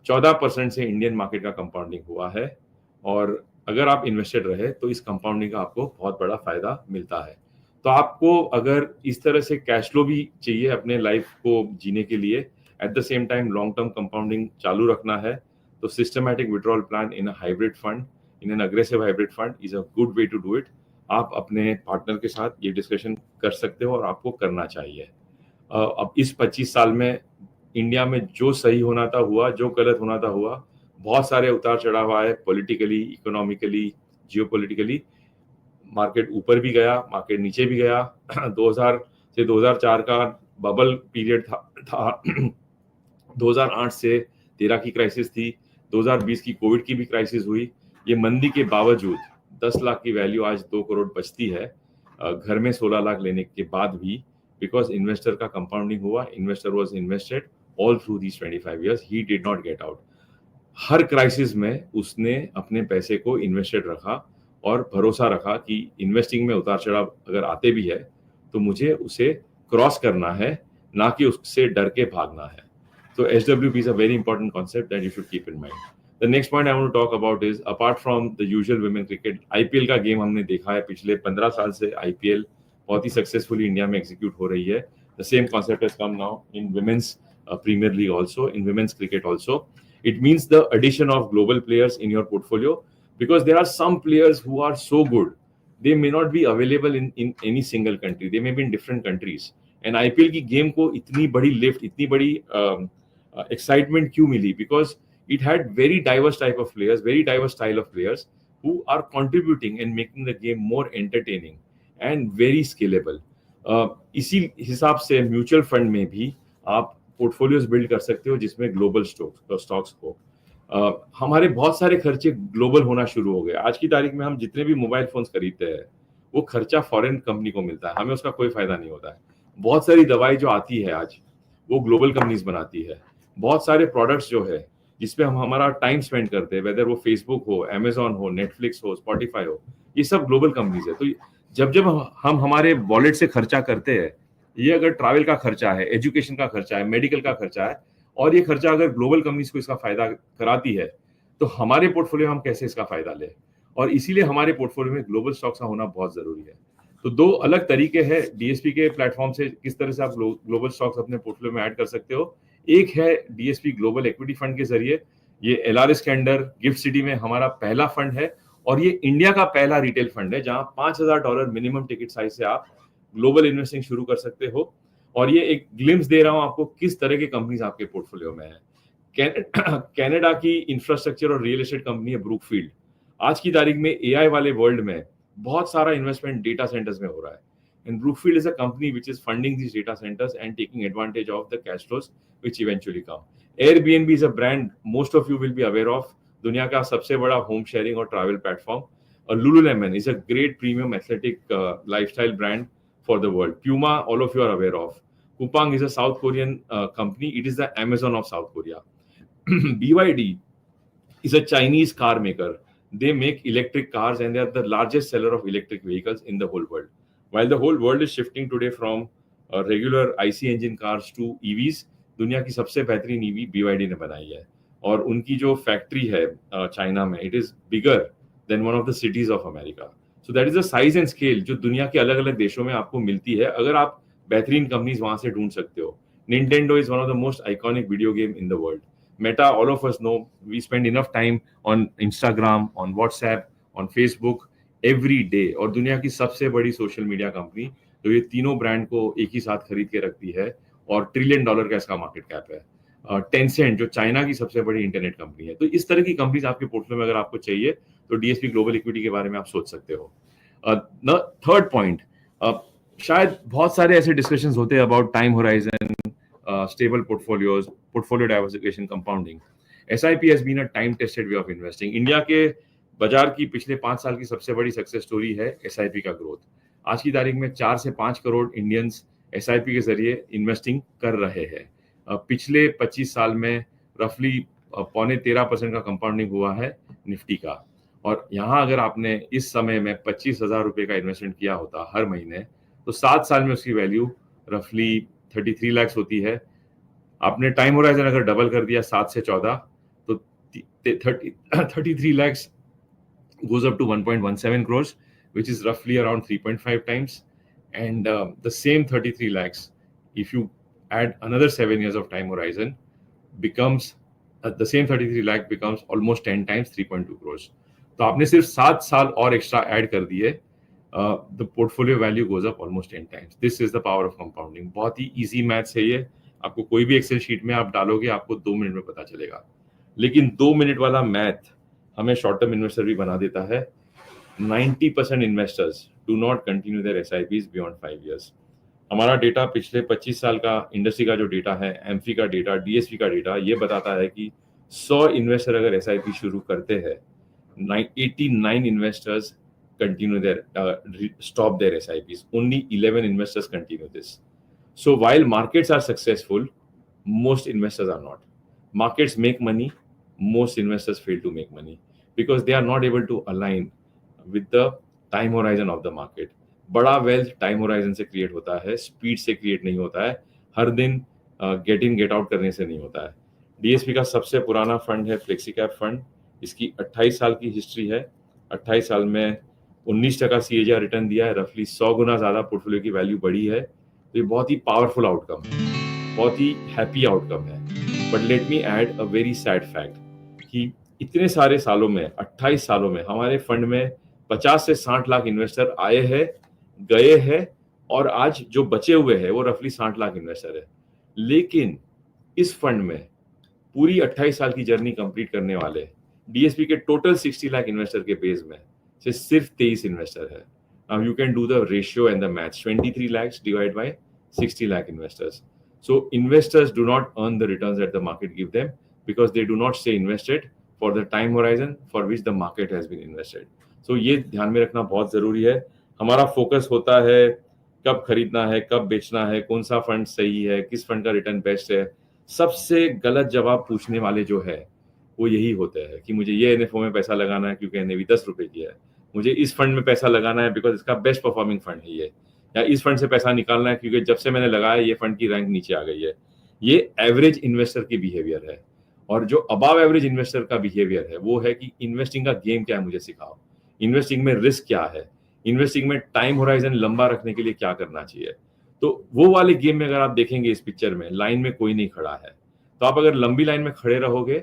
14% से इंडियन मार्केट का कंपाउंडिंग हुआ है, और अगर आप इन्वेस्टेड रहे तो इस कंपाउंडिंग का आपको बहुत बड़ा फायदा मिलता है। तो आपको अगर इस तरह से कैश फ्लो भी चाहिए अपने लाइफ को जीने के लिए, at the same time long term compounding चालू रखना है, तो systematic withdrawal plan in a hybrid fund, in an aggressive hybrid fund is a good way to do it. आप अपने पार्टनर के साथ ये डिस्कशन कर सकते हो और आपको करना चाहिए। अब इस 25 साल में इंडिया में जो सही होना था हुआ, जो गलत होना था हुआ। बहुत सारे उतार चढ़ाव आए, पॉलिटिकली, इकोनॉमिकली, जियोपॉलिटिकली। मार्केट ऊपर भी गया, मार्केट नीचे भी गया। 2000 से 2004 का बबल पीरियड था 2008 से 13 की क्राइसिस थी, 2020 की कोविड की भी क्राइसिस हुई। ये मंदी के बावजूद 10 लाख की वैल्यू आज 2 करोड़ बचती है, घर में 16 लाख लेने के बाद भी, बिकॉज इन्वेस्टर का कंपाउंडिंग हुआ। Investor was invested all through these 25 years, he did not get out. Her crisis में उसने अपने पैसे को इन्वेस्टेड रखा और भरोसा रखा कि इन्वेस्टिंग में उतार चढ़ाव अगर आते भी है तो मुझे उसे क्रॉस करना है, ना कि उससे डर के भागना है। So SWP is a very important concept that you should keep in mind. The next point I want to talk about is, apart from the usual women cricket, IPL का गेम हमने देखा है। पिछले 15 साल से IPL बहुत ही successfully India में execute हो रही है। The same concept has come now in women's Premier League also, in women's cricket also. It means the addition of global players in your portfolio, because there are some players who are so good, they may not be available in any single country. They may be in different countries. And IPL की game को इतनी बड़ी lift, इतनी बड़ी excitement क्यों मिली? Because it had very diverse type of players, very diverse style of players who are contributing and making the game more entertaining and very scalable. इसी हिसाब से म्यूचुअल फंड में भी आप पोर्टफोलियोज बिल्ड कर सकते हो जिसमें ग्लोबल स्टॉक्स हो। हमारे बहुत सारे खर्चे ग्लोबल होना शुरू हो गए। आज की तारीख में हम जितने भी मोबाइल फोन्स खरीदते हैं वो खर्चा फॉरेन कंपनी को मिलता है, हमें उसका कोई फायदा नहीं होता है। बहुत सारी दवाई जो आती है आज वो ग्लोबल कंपनीज बनाती है। बहुत सारे प्रोडक्ट्स जो है जिसपे हम हमारा टाइम स्पेंड करते हैं, वेदर वो फेसबुक हो, अमेजॉन हो, नेटफ्लिक्स हो, स्पॉटिफाई हो, ये सब ग्लोबल कंपनीज है। तो जब जब हम हमारे वॉलेट से खर्चा करते हैं, ये अगर ट्रैवल का खर्चा है, एजुकेशन का खर्चा है, मेडिकल का खर्चा है, और ये खर्चा अगर ग्लोबल कंपनीज को इसका फायदा कराती है, तो हमारे पोर्टफोलियो हम कैसे इसका फायदा लें? और इसीलिए हमारे पोर्टफोलियो में ग्लोबल स्टॉक्स का होना बहुत जरूरी है। तो दो अलग तरीके हैं डीएसपी के प्लेटफॉर्म से किस तरह से आप ग्लोबल स्टॉक्स अपने पोर्टफोलियो में ऐड कर सकते हो। एक है डीएसपी ग्लोबल इक्विटी फंड के जरिए। ये एलआरएस के अंडर गिफ्ट सिटी में हमारा पहला फंड है, और ये इंडिया का पहला रिटेल फंड है जहां $5,000 मिनिमम टिकट साइज से आप ग्लोबल इन्वेस्टिंग शुरू कर सकते हो। और ये एक ग्लिम्स दे रहा हूं आपको किस तरह की कंपनीज आपके पोर्टफोलियो में है। कनाडा की इंफ्रास्ट्रक्चर और रियल एस्टेट कंपनी है ब्रूकफील्ड। आज की तारीख में एआई वाले वर्ल्ड में बहुत सारा इन्वेस्टमेंट डेटा सेंटर्स में हो रहा है, and Brookfield is a company which is funding these data centers and taking advantage of the cash flows which eventually come. Airbnb is a brand most of you will be aware of, दुनिया का सबसे बड़ा home sharing और travel platform. Lululemon is a great premium athletic lifestyle brand for the world. Puma, all of you are aware of. Coupang is a South Korean company. It is the Amazon of South Korea. BYD is a Chinese car maker. They make electric cars and they are the largest seller of electric vehicles in the whole world. While the whole world is shifting today from regular IC engine cars to EVs, दुनिया की सबसे बेहतरीन EV BYD ने बनाई है, और उनकी जो फैक्ट्री है चाइना में, it is bigger than one of the cities of America. So that is the size and scale जो दुनिया के अलग अलग देशों में आपको मिलती है अगर आप बेहतरीन कंपनीज वहां से ढूंढ सकते हो। Nintendo is one of the most iconic video game in the world. Meta, all of us know, we spend enough time on Instagram, on WhatsApp, on Facebook every day. और दुनिया की सबसे बड़ी सोशल मीडिया कंपनी जो ये तीनों brand को एक ही साथ खरीद के रखती है और $1 ट्रिलियन का इसका मार्केट कैप है। टेंसेंट जो चाइना की सबसे बड़ी इंटरनेट कंपनी है। तो इस तरह की कंपनीज आपके पोर्टफोलियो में अगर आपको चाहिए तो डीएसपी ग्लोबल इक्विटी के बारे में आप सोच सकते हो। थर्ड पॉइंट, शायद बहुत सारे ऐसे डिस्कशंस होते हैं about time horizon, stable portfolios, portfolio diversification, compounding. SIP has been a time tested way of investing. India के बाजार की पिछले 5 साल की सबसे बड़ी सक्सेस स्टोरी है SIP का ग्रोथ। आज की तारीख में 4 से 5 करोड़ इंडियंस SIP के जरिए इन्वेस्टिंग कर रहे हैं। पिछले 25 साल में रफली 13.25% का कंपाउंडिंग हुआ है निफ्टी का। और यहाँ अगर आपने इस समय में 25,000 रुपए का इन्वेस्टमेंट किया होता हर महीने, तो 7 साल में उसकी वैल्यू रफली 33 लाख होती है। आपने टाइम होराइजन अगर डबल कर दिया 7 से 14, तो 33 lakhs goes up to 1.17 crores, which is roughly around 3.5 times. And the same 33 lakhs, if you add another 7 years of time horizon, becomes the same 33 lakh becomes almost 10 times 3.2 crores. तो आपने सिर्फ 7 साल और extra add कर दिए, the portfolio value goes up almost 10 times. This is the power of compounding. बहुत ही easy maths है ये। आपको कोई भी एक्सेल शीट में आप डालोगे, आपको 2 मिनट में पता चलेगा। लेकिन 2 मिनट वाला मैथ हमें शॉर्ट टर्म इन्वेस्टर भी बना देता है। 90% investors do not continue their SIPs beyond 5 years। हमारा डेटा पिछले 25 साल का इंडस्ट्री का जो डेटा है, एमफी का डेटा, डीएसपी का डेटा, ये बताता है कि 100 इन्वेस्टर अगर SIP शुरू करते हैं, 89 investors continue stop their SIPs. Only 11 investors continue this. So while markets are successful, most investors are not. Markets make money, most investors fail to make money because they are not able to align with the time horizon of the market. बड़ा wealth time horizon से create होता है, speed से create नहीं होता है, हर दिन get in get out करने से नहीं होता है। DSP का सबसे पुराना फंड है फ्लेक्सीकैप फंड। इसकी 28 साल की हिस्ट्री है। 28 साल में 19% CAGR रिटर्न दिया है, रफली 100 गुना ज्यादा पोर्टफोलियो की वैल्यू बढ़ी है। तो ये बहुत ही पावरफुल आउटकम है, बहुत ही हैप्पी आउटकम है। But let me add a very sad fact कि इतने सारे सालों में, 28 सालों में हमारे फंड में 50 से 60 लाख इन्वेस्टर आए हैं, गए हैं, और आज जो बचे हुए हैं वो रफली 60 लाख इन्वेस्टर है। लेकिन इस फंड में पूरी 28 साल की जर्नी कंप्लीट करने वाले डीएसपी के टोटल 60 लाख इन्वेस्टर के बेस में से सिर्फ 23 इन्वेस्टर है। Now you can do the ratio and the maths. 23 lakhs divided by 60 lakh investors. So investors do not earn the returns that the market give them because they do not stay invested for the time horizon for which the market has been invested. So ये ध्यान में रखना बहुत जरूरी है। हमारा focus होता है कब खरीदना है, कब बेचना है, कौन सा फंड सही है, किस फंड का रिटर्न बेस्ट है। सबसे गलत जवाब पूछने वाले जो है वो यही होते हैं कि मुझे ये एनएफओ में पैसा लगाना है क्योंकि एनएवी 10 रुपए की है, मुझे इस फंड में पैसा लगाना है बिकॉज इसका बेस्ट परफॉर्मिंग फंड है ये, या इस फंड से पैसा निकालना है क्योंकि जब से मैंने लगाया ये फंड की रैंक नीचे आ गई है। ये एवरेज इन्वेस्टर की बिहेवियर है। और जो अबव एवरेज इन्वेस्टर का बिहेवियर है वो है कि इन्वेस्टिंग का गेम क्या है मुझे सिखाओ, इन्वेस्टिंग में रिस्क क्या है, इन्वेस्टिंग में टाइम होराइजन लंबा रखने के लिए क्या करना चाहिए। तो वो वाले गेम में अगर आप देखेंगे इस पिक्चर में लाइन में कोई नहीं खड़ा है, तो आप अगर लंबी लाइन में खड़े रहोगे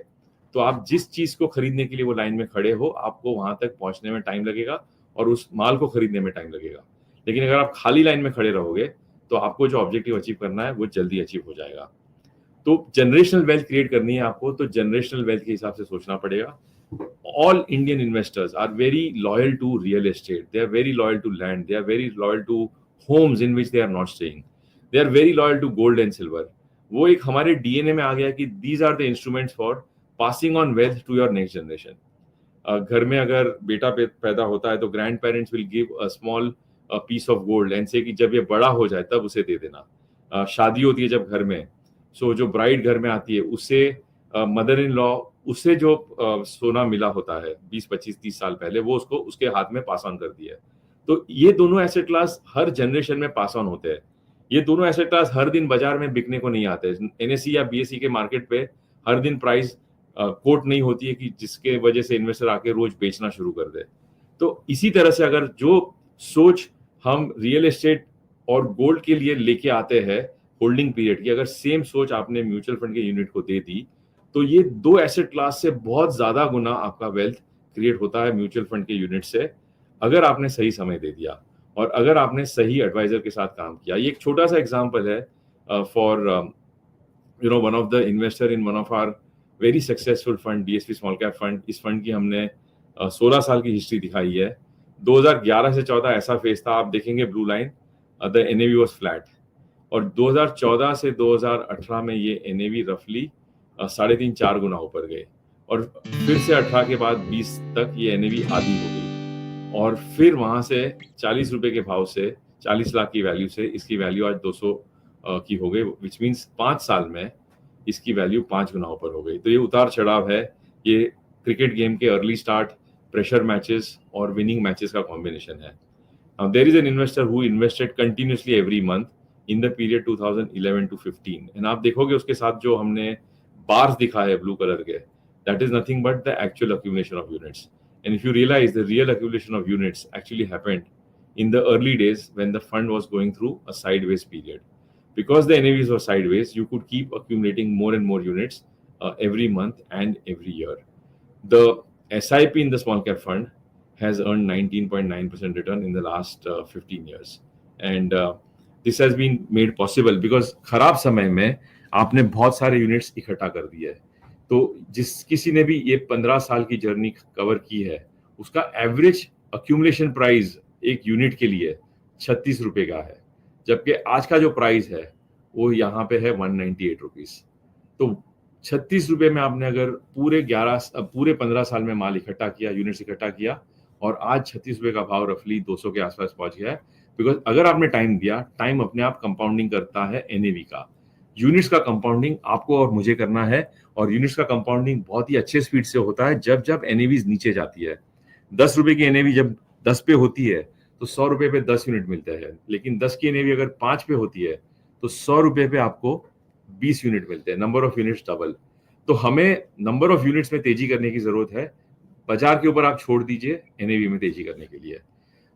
तो आप जिस चीज को खरीदने के लिए वो लाइन में खड़े हो आपको वहां तक पहुंचने में टाइम लगेगा और उस माल को खरीदने में टाइम लगेगा। लेकिन अगर आप खाली लाइन में खड़े रहोगे तो आपको जो ऑब्जेक्टिव अचीव करना है वो जल्दी अचीव हो जाएगा। तो जनरेशनल वेल्थ क्रिएट करनी है आपको, तो जनरेशनल वेल्थ के हिसाब से सोचना पड़ेगा। All Indian investors are very loyal to real estate, they are very loyal to land, they are very loyal to homes in which they are not staying, they are very loyal to gold and silver. वो एक हमारे DNA में आ गया कि these are the instruments for passing on wealth to your next generation. घर में अगर बेटा पैदा होता है तो grandparents will give a small piece of gold and say कि जब ये बड़ा हो जाए तब उसे दे देना। शादी होती है जब घर में, सो जो ब्राइड घर में आती है उससे मदर इन लॉ उससे जो सोना मिला होता है 20, 25, 30 साल पहले वो उसको उसके हाथ में पास ऑन कर दिया है। तो ये दोनों एसेट क्लास हर जनरेशन में पास ऑन होते हैं। ये दोनों एसेट क्लास हर दिन बाजार में बिकने को नहीं आते। एनएससी या बीएससी के मार्केट पे हर दिन प्राइस कोट नहीं होती है कि जिसके वजह से इन्वेस्टर आके रोज बेचना शुरू कर दे। तो इसी तरह से अगर जो सोच हम रियल एस्टेट और गोल्ड के लिए लेके आते हैं होल्डिंग पीरियड की अगर सेम सोच आपने म्यूचुअल फंड के यूनिट को दे दी तो ये 2 एसेट क्लास से बहुत ज्यादा गुना आपका वेल्थ क्रिएट होता है म्यूचुअल फंड के यूनिट से, अगर आपने सही समय दे दिया और अगर आपने सही एडवाइजर के साथ काम किया। ये एक छोटा सा एग्जांपल है for one of the investor in one of our very successful fund, DSP small cap fund. इस फंड की हमने 16 साल की हिस्ट्री दिखाई है। 2011 से 14 ऐसा फेज था, आप देखेंगे blue line, the NAV was flat, और 2014 से 2018 में ये एनएवी रफली 3.5-4 गुना ऊपर गए, और फिर से 18 के बाद 20 तक ये एनएवी आधी हो गई, और फिर वहां से 40 रुपए के भाव से 40 लाख की वैल्यू से इसकी वैल्यू आज 200 की हो गई, विच मीन्स 5 साल में इसकी वैल्यू 5 गुना ऊपर हो गई। तो ये उतार चढ़ाव है, ये क्रिकेट गेम के अर्ली स्टार्ट, प्रेशर मैचेस और विनिंग मैचेस का कॉम्बिनेशन है। Now, there is an investor who invested continuously every month in the period 2011 to 15, and आप देखोगे उसके साथ जो हमने बार्स दिखा है ब्लू कलर के, that is nothing but the actual accumulation of units. And if you realize the real accumulation of units actually happened in the early days when the fund was going through a sideways period. Because the NAVs were sideways, you could keep accumulating more and more units every month and every year. The SIP in the small cap fund has earned 19.9% return in the last 15 years, and this has been made possible because खराब समय में आपने बहुत सारे units इकट्ठा कर दिए। तो जिस किसी ने भी ये 15 साल की जर्नी कवर की है, उसका एवरेज अक्यूमुलेशन प्राइस एक यूनिट के लिए 36 रुपए का है, जबकि आज का जो प्राइस है वो यहाँ पे है 198 रुपीज। तो 36 रुपए में आपने अगर पूरे 15 साल में माल इकट्ठा किया, यूनिट्स इकट्ठा किया, और आज 36 रुपए का भाव रफली 200 के आसपास पहुंच गया है। बिकॉज अगर आपने टाइम दिया, टाइम अपने आप कंपाउंडिंग करता है एनएवी का। यूनिट्स का कंपाउंडिंग आपको और मुझे करना है, और यूनिट्स का कंपाउंडिंग बहुत ही अच्छे स्पीड से होता है जब एनएवी नीचे जाती है। 10 रुपए की एनएवी जब 10 पे होती है तो 100 रुपए पे 10 यूनिट मिलते हैं, लेकिन 10 की एनएवी अगर 5 पे होती है तो 100 रुपए पे आपको 20 यूनिट मिलते हैं, नंबर ऑफ यूनिट्स डबल। तो हमें नंबर ऑफ यूनिट्स में तेजी करने की जरूरत है, बाजार के ऊपर आप छोड़ दीजिए एनएवी में तेजी करने के लिए।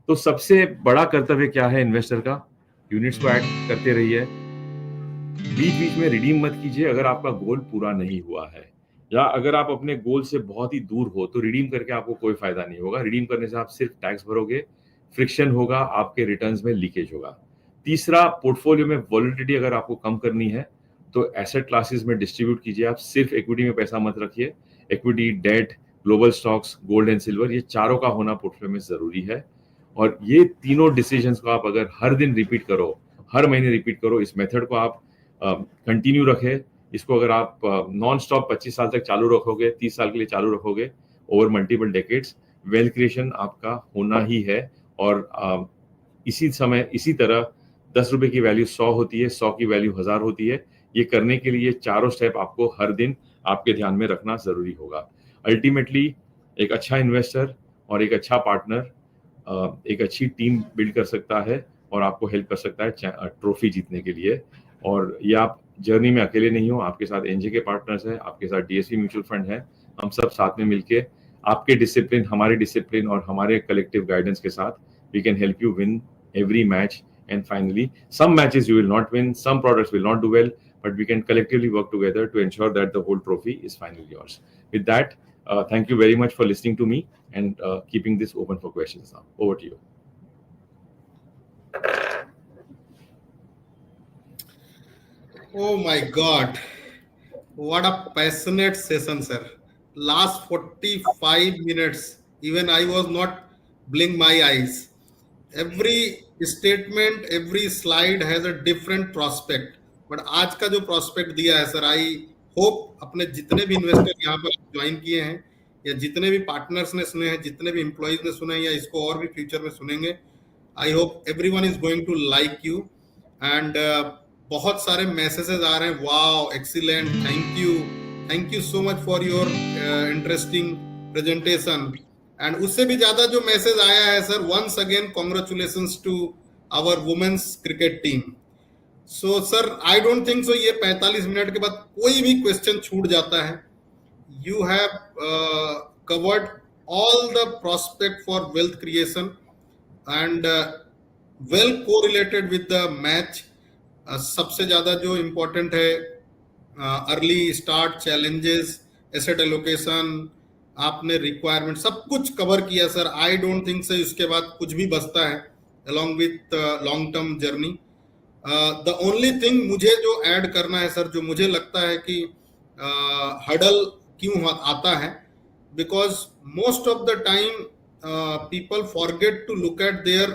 तो सबसे बड़ा कर्तव्य क्या है इन्वेस्टर का? यूनिट्स को ऐड करते रहिए, बीच बीच में रिडीम मत कीजिए अगर आपका गोल पूरा नहीं हुआ है, या अगर आप अपने गोल से बहुत ही दूर हो तो रिडीम करके आपको कोई फायदा नहीं होगा। रिडीम करने से आप सिर्फ टैक्स भरोगे, फ्रिक्शन होगा, आपके रिटर्न्स में लीकेज होगा। तीसरा, पोर्टफोलियो में वॉलेटिलिटी अगर आपको कम करनी है तो एसेट क्लासेस में डिस्ट्रीब्यूट कीजिए। आप सिर्फ इक्विटी में पैसा मत रखिए, equity, debt, global stocks, gold and silver, ये चारों का होना पोर्टफोलियो में जरूरी है। और ये तीनों डिसीजंस को आप अगर हर दिन रिपीट करो, हर महीने रिपीट करो, इस मेथड को आप कंटिन्यू रखें, इसको अगर आप नॉन स्टॉप 25 साल तक चालू रखोगे, 30 साल के लिए चालू रखोगे, over multiple decades, wealth creation आपका होना ही है। और इसी तरह 10 रुपए की वैल्यू 100 होती है, 100 की वैल्यू 1000 होती है। ये करने के लिए चारों स्टेप आपको हर दिन आपके ध्यान में रखना जरूरी होगा। अल्टीमेटली एक अच्छा इन्वेस्टर और एक अच्छा पार्टनर एक अच्छी टीम बिल्ड कर सकता है और आपको हेल्प कर सकता है ट्रॉफी जीतने के लिए। और ये आप जर्नी में अकेले नहीं हो, आपके साथ एनजे के पार्टनर्स हैं, आपके साथ डीएसपी म्यूचुअल फंड है। हम सब साथ में मिलके आपके डिसिप्लिन, हमारे डिसिप्लिन और हमारे कलेक्टिव गाइडेंस के साथ we can help you win every match. And finally, some matches you will not win, some products will not do well, but we can collectively work together to ensure that the whole trophy is finally yours. With that, thank you very much for listening to me and keeping this open for questions now. Over to you. Oh my God, what a passionate session, sir. Last 45 minutes, even I was not blink my eyes. Every statement, every slide has a different prospect. But आज का जो prospect दिया है sir, I hope अपने जितने भी investor यहाँ पर ज्वाइन किए हैं, या जितने भी पार्टनर्स ने सुने हैं, जितने भी एम्प्लॉइज ने सुने हैं, या इसको और भी फ्यूचर में सुनेंगे, I hope everyone is going to like you. And बहुत सारे मैसेजेस आ रहे हैं, wow, excellent, thank you so much for your interesting presentation. And उससे भी ज्यादा जो मैसेज आया है sir, once again congratulations to our women's cricket team. So sir, I don't think so ये 45 मिनट के बाद कोई भी क्वेश्चन छूट जाता है। You have covered all the prospect for wealth creation and well correlated with the match. सबसे ज्यादा जो इम्पोर्टेंट है early start, challenges, asset allocation, आपने रिक्वायरमेंट सब कुछ कवर किया सर। आई डोंट थिंक से इसके बाद कुछ भी बचता है along with long term journey. The only thing मुझे जो ऐड करना है सर, जो मुझे लगता है कि हडल क्यों आता है, because most of the time people forget to look at their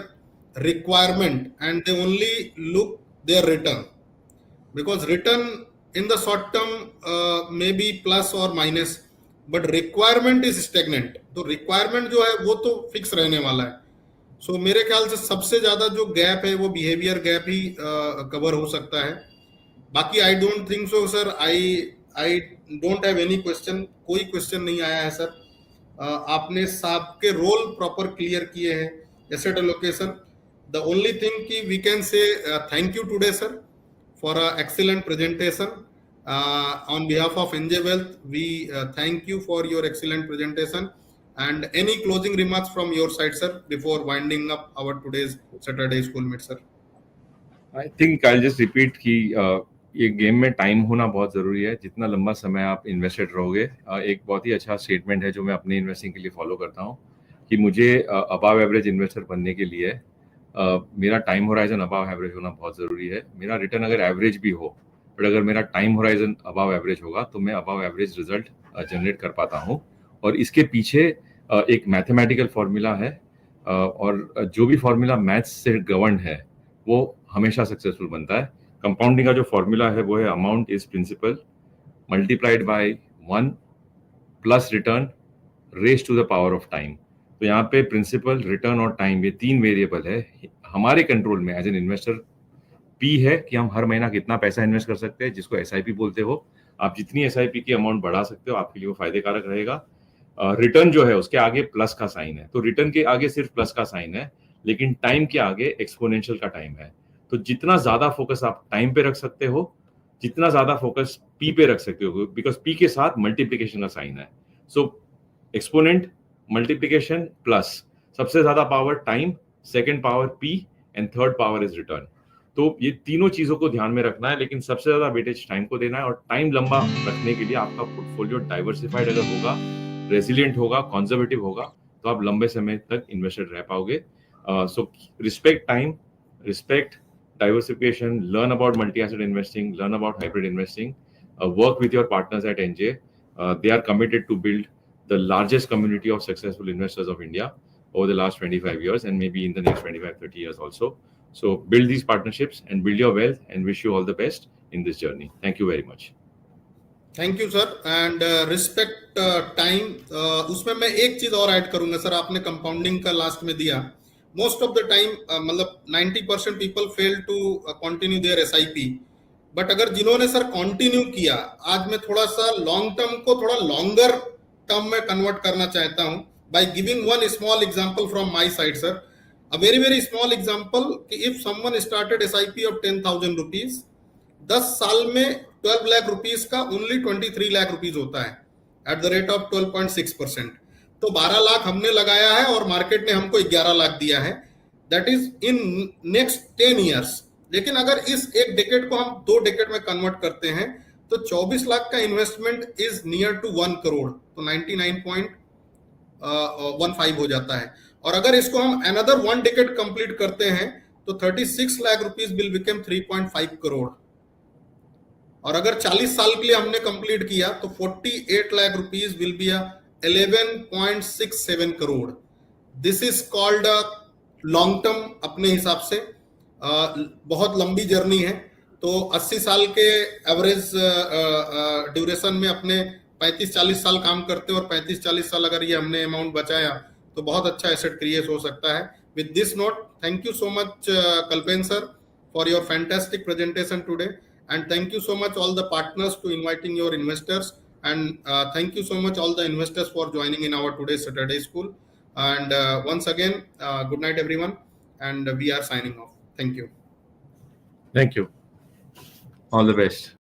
requirement and they only look their return, because return in the short term may be plus or minus, but requirement is stagnant। तो requirement जो है वो तो fix रहने वाला है। सो मेरे ख्याल से सबसे ज्यादा जो गैप है वो बिहेवियर गैप ही कवर हो सकता है। बाकी आई don't think so sir, I don't have any question, कोई क्वेश्चन नहीं आया है सर। आपने सबके रोल प्रॉपर क्लियर किए हैं, asset allocation. The only thing कि we can say thank you today sir for a excellent presentation. On behalf of NJ Wealth we thank you for your excellent presentation, and any closing remarks from your side sir before winding up our today's Saturday school meet sir? I think I'll just repeat कि ये game में time होना बहुत ज़रूरी है। जितना लंबा समय आप इन्वेस्टेड रहोगे, एक बहुत ही अच्छा स्टेटमेंट है जो मैं अपने इन्वेस्टिंग के लिए फॉलो करता हूँ कि मुझे अबव एवरेज इन्वेस्टर बनने के लिए मेरा टाइम होराइजन अबव एवरेज होना बहुत ज़रूरी है। मेरा रिटर्न अगर एवरेज भी हो, बट अगर मेरा टाइम होराइजन अबव एवरेज होगा तो मैं अबव एवरेज रिजल्ट जनरेट कर पाता हूँ। और इसके पीछे एक मैथमेटिकल फॉर्मूला है, और जो भी फॉर्मूला मैथ्स से गवर्न है वो हमेशा सक्सेसफुल बनता है। कंपाउंडिंग का जो फॉर्मूला है वो है amount is principal multiplied by 1 plus return raise to the power of time. तो यहाँ पे प्रिंसिपल, रिटर्न और टाइम, ये 3 वेरिएबल है हमारे कंट्रोल में एज एन इन्वेस्टर। पी है कि हम हर महीना कितना पैसा इन्वेस्ट कर सकते हैं, जिसको एसआईपी बोलते हो। आप जितनी एसआईपी की अमाउंट बढ़ा सकते हो आपके लिए वो फायदेकारक रहेगा। रिटर्न जो है उसके आगे प्लस का साइन है, तो रिटर्न के आगे सिर्फ प्लस का साइन है, लेकिन टाइम के आगे एक्सपोनेंशियल का टाइम है। तो जितना ज्यादा फोकस आप टाइम पे रख सकते हो, जितना ज्यादा फोकस पी पे रख सकते हो, बिकॉज पी के साथ मल्टीप्लीकेशन का साइन है। सो एक्सपोनेंट, मल्टीप्लीकेशन, प्लस, सबसे ज्यादा power time, second power P and third power is return. तो ये तीनों चीजों को ध्यान में रखना है, लेकिन सबसे ज्यादा वेटेज टाइम को देना है। और टाइम लंबा रखने के लिए आपका पोर्टफोलियो डाइवर्सिफाइड अगर होगा, रेजिलिएंट होगा, कंजर्वेटिव होगा, तो आप लंबे समय तक इन्वेस्टेड रह पाओगे। So respect time, respect diversification, learn about multi-asset investing, learn about hybrid investing, work with your partners at NJ. They are committed to build the largest community of successful investors of India over the last 25 years and maybe in the next 25-30 years also. So build these partnerships and build your wealth, and wish you all the best in this journey. Thank you very much. Thank you sir. And respect time, उसमें मैं एक चीज और add करूंगा sir. आपने compounding का last में दिया, मोस्ट ऑफ द टाइम मतलब 90% people fail to continue their SIP, but अगर जिन्होंने सर कंटिन्यू किया, आज मैं थोड़ा सा लॉन्ग टर्म को थोड़ा लॉन्गर टर्म में कन्वर्ट करना चाहता हूं by giving one small example from my side sir. A very very small example कि if someone started SIP of 10,000 rupees, 10 साल में 12 लाख रुपीस का ओनली 23 लाख रुपीस होता है एट द रेट ऑफ 12.6%। तो 12 लाख हमने लगाया है और मार्केट ने हमको 11 लाख दिया है, that is in next 10 years. लेकिन अगर इस एक डेकेड को हम 2 डेकेड में कन्वर्ट करते हैं तो 24 लाख का investment is near to 1 crore, तो 99.15 हो जाता है। और अगर इसको हम अनदर 1 डेकेड कंप्लीट करते हैं तो 36 lakh rupees will become 3.5 crore. और अगर 40 साल के लिए हमने कंप्लीट किया तो 48 lakh rupees will be 11.67 crore. This is called long term अपने हिसाब से। बहुत लंबी जर्नी है। तो 80 साल के एवरेज ड्यूरेशन में अपने 35-40 साल काम करते और 35-40 साल अगर ये हमने अमाउंट बचाया तो बहुत अच्छा एसेट क्रिएट हो सकता है। With this note, thank you so much कल्पेन sir for your fantastic presentation today, and thank you so much all the partners to inviting your investors, and thank you so much all the investors for joining in our today's Saturday school. And once again, good night everyone, and we are signing off. Thank you. Thank you. All the best.